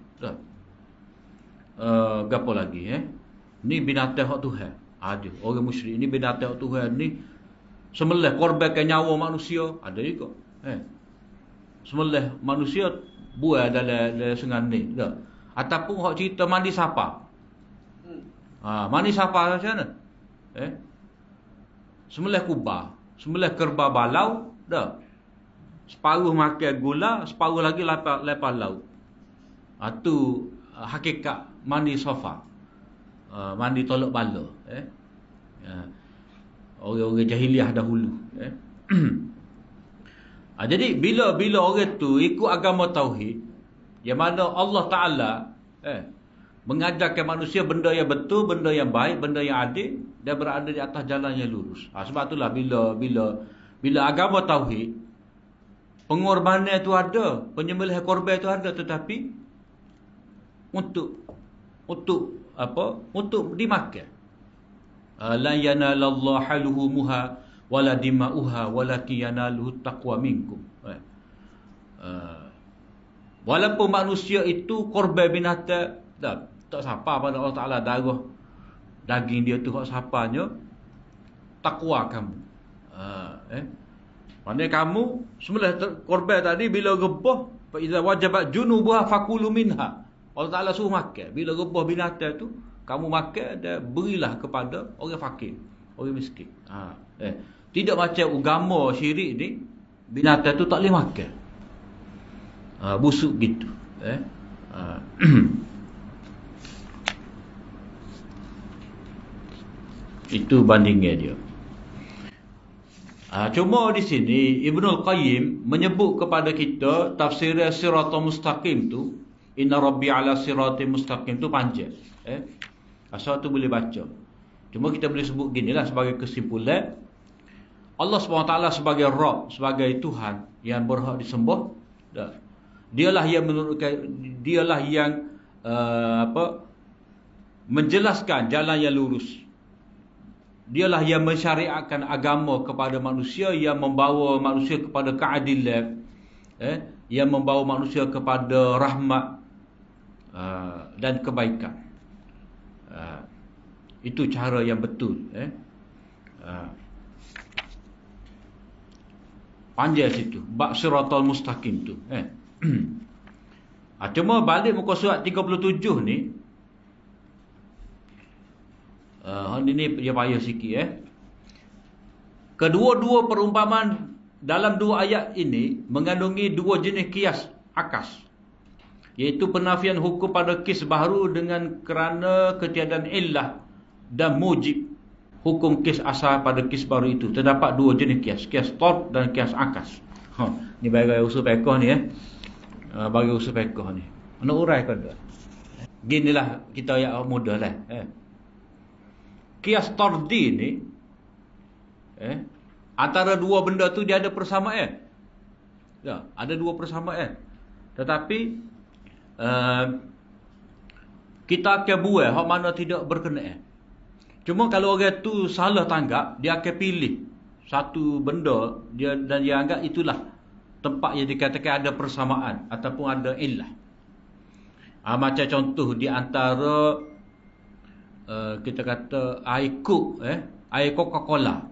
Gapo lagi ni binatang hak Tuhan. Ada orang musyrik ni binatang hak Tuhan ni sembelih korbankan nyawa manusia, ada juga. Sembelih manusia buai dalam sungai ni. Ataupun hak cerita mandi sapa. Mandi sapa macam mana? Sembelih kubah, sembelih kerbau balau, dah. Separuh makan gula, separuh lagi lepas laut. Tu hakikat mandi sofa. Mandi tolak bala. Orang-orang jahiliah dahulu. Jadi bila orang tu ikut agama tauhid, yang mana Allah Ta'ala mengajarkan manusia benda yang betul, benda yang baik, benda yang adil, dia berada di atas jalan yang lurus. Sebab itulah bila agama tauhid, pengorbanan itu ada, penyembelihan korban itu ada, tetapi untuk apa? Untuk dimakan. La yanalallahu luhumuha wala dima'uha walakin yanaluhu taqwa minkum. Walaupun manusia itu korban binatang, tak sapa pada Allah Ta'ala, darah daging dia tu hak sapanya takwa kamu. Maknanya kamu semula korban tadi bila rebah, fa iza wajabat junubuha fakulu minha. Allah Ta'ala suruh makan. Bila rebah binatang tu, kamu makan dan berilah kepada orang fakir, orang miskin. Tidak macam agama syirik ni, binatang tu tak boleh makan. Busuk gitu. Itu bandingnya dia. Cuma di sini Ibnul Qayyim menyebut kepada kita tafsir Siratal Mustaqim tu, inna rabbi ala siratim mustaqim tu panjang. Asal tu boleh baca. Cuma kita boleh sebut ginilah sebagai kesimpulan, Allah SWT sebagai Rabb, sebagai Tuhan yang berhak disembah. Dialah yang menurutkan, dialah yang menjelaskan jalan yang lurus. dialah yang mensyariatkan agama kepada manusia, yang membawa manusia kepada keadilan, yang membawa manusia kepada rahmat dan kebaikan. Itu cara yang betul. Panjang situ, bab siratal mustaqim tu. Cuma balik muka surat 37 ni, ini dia payah sikit. Kedua-dua perumpamaan dalam dua ayat ini mengandungi dua jenis kias akas, iaitu penafian hukum pada kes baharu dengan kerana ketiadaan illah, dan mujib hukum kes asal pada kes baru itu. Terdapat dua jenis kias, kias tord dan kias akas. Ni bagi usul fiqh ni. Bagi usul fiqh ni nak urai ke tak? Ginilah kita ayat mudah lah. Kias tordi ni, antara dua benda tu dia ada persamaan. Ya, ada dua persamaan. Tetapi kita akan buat hak mana tidak berkenaan. Cuma kalau orang tu salah tanggap, dia akan pilih satu benda dia, dan dia anggap itulah tempat yang dikatakan ada persamaan ataupun ada illah. Macam contoh di antara kita kata air Coke, air Coca-Cola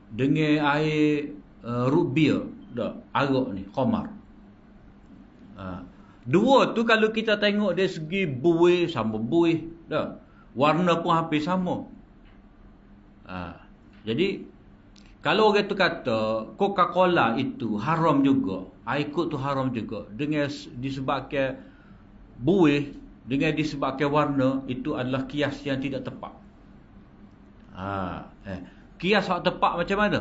dengan air root beer, arak ni, khamar. Dua tu kalau kita tengok dari segi buih sama buih, warna pun hampir sama. Jadi kalau orang tu kata Coca-Cola itu haram juga, air Coke tu haram juga, dengan disebabkan buih, dengan disebabkan warna, itu adalah kias yang tidak tepat. Kias yang tepat macam mana?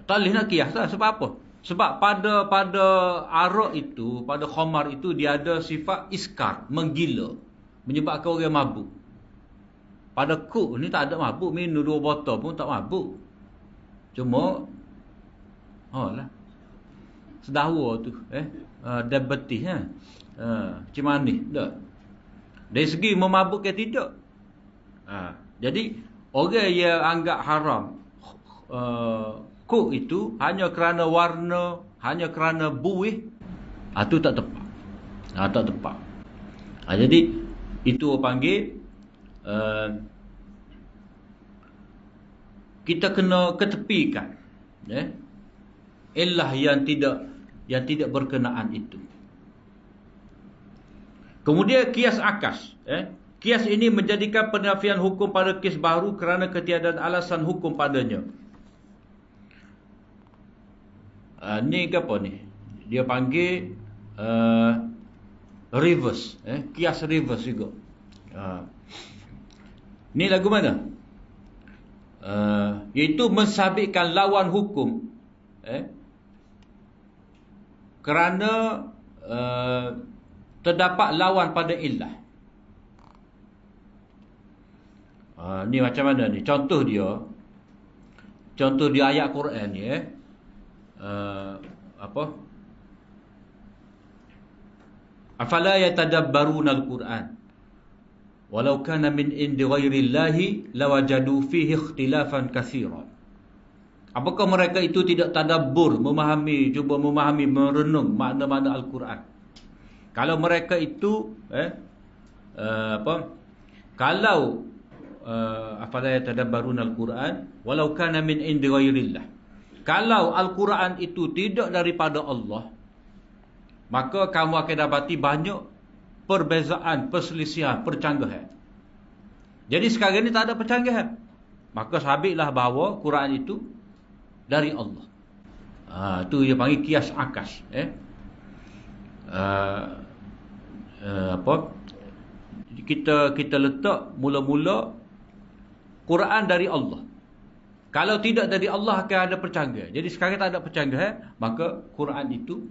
Tak boleh nak kias lah. Sebab apa? Sebab pada arak itu, pada khamar itu, dia ada sifat iskar, menggila, menyebabkan orang mabuk. Pada Coke ni tak ada mabuk, minum 2 botol pun tak mabuk. Cuma lah, sedawa tu, diabetes, macam manis tak? Dari segi memabukkan tidak. Jadi orang yang anggap haram Coke itu hanya kerana warna, hanya kerana buih, itu tak tepat. Tak tepat. Jadi itu panggil kita kena ketepikan illah yang tidak berkenaan itu. Kemudian kias akas. Kias ini menjadikan penafian hukum pada kes baru kerana ketiadaan alasan hukum padanya. Ni ke apa ni? Dia panggil reverse. Kias reverse juga. Ni lagu mana? Iaitu mensabitkan lawan hukum kerana terdapat lawan pada illah. Ni macam mana ni? Contoh dia ayat Quran ni, apa? Afala yatadabbaruna al-Quran walau kana min indi ghairillahi lawajadu fihi ikhtilafan katsiran. Apakah mereka itu tidak tadabbur, cuba memahami, merenung makna-makna Al-Quran? Kalau mereka itu kalau afala yatadabbaruna al-Quran walau kana min indi ghairillah. Kalau Al-Quran itu tidak daripada Allah, maka kamu akan dapati banyak perbezaan, perselisihan, percanggahan. Jadi sekarang ini tak ada percanggahan. Maka sabitlah bahawa Quran itu dari Allah. Itu dia panggil kias akas. Kita letak mula-mula Quran dari Allah. Kalau tidak dari Allah akan ada percanggahan. Jadi sekarang tak ada percanggahan, maka Quran itu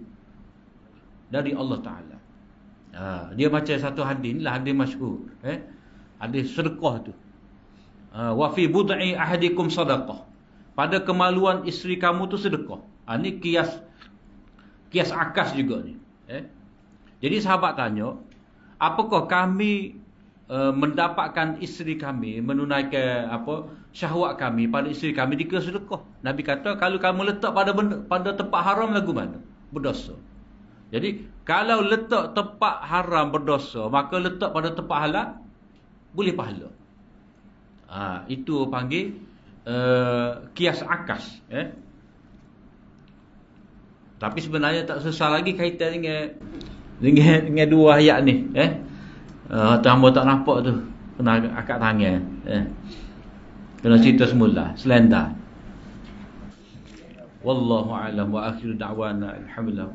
dari Allah Ta'ala. Dia macam satu hadis, inilah hadis masyhur, hadis sedekah tu. Wa fi bud'i ahadikum sadaqah. Pada kemaluan isteri kamu tu sedekah. Ni kias akas juga ni. Jadi sahabat tanya, apakah kami mendapatkan isteri kami, menunaikan syahwat kami pada isteri kami dikira sedekah. Nabi kata kalau kamu letak pada tempat haram lagu mana? Berdosa. Jadi kalau letak tempat haram berdosa, maka letak pada tempat halal boleh pahala. Itu panggil kias akas. Tapi sebenarnya tak susah lagi kaitan dengan dua ayat ni. Tu hamba tak nampak tu, kena akak tangan. Kena cerita semula, selendar. Wallahu a'lam wa akhiru da'wana alhamdulillah.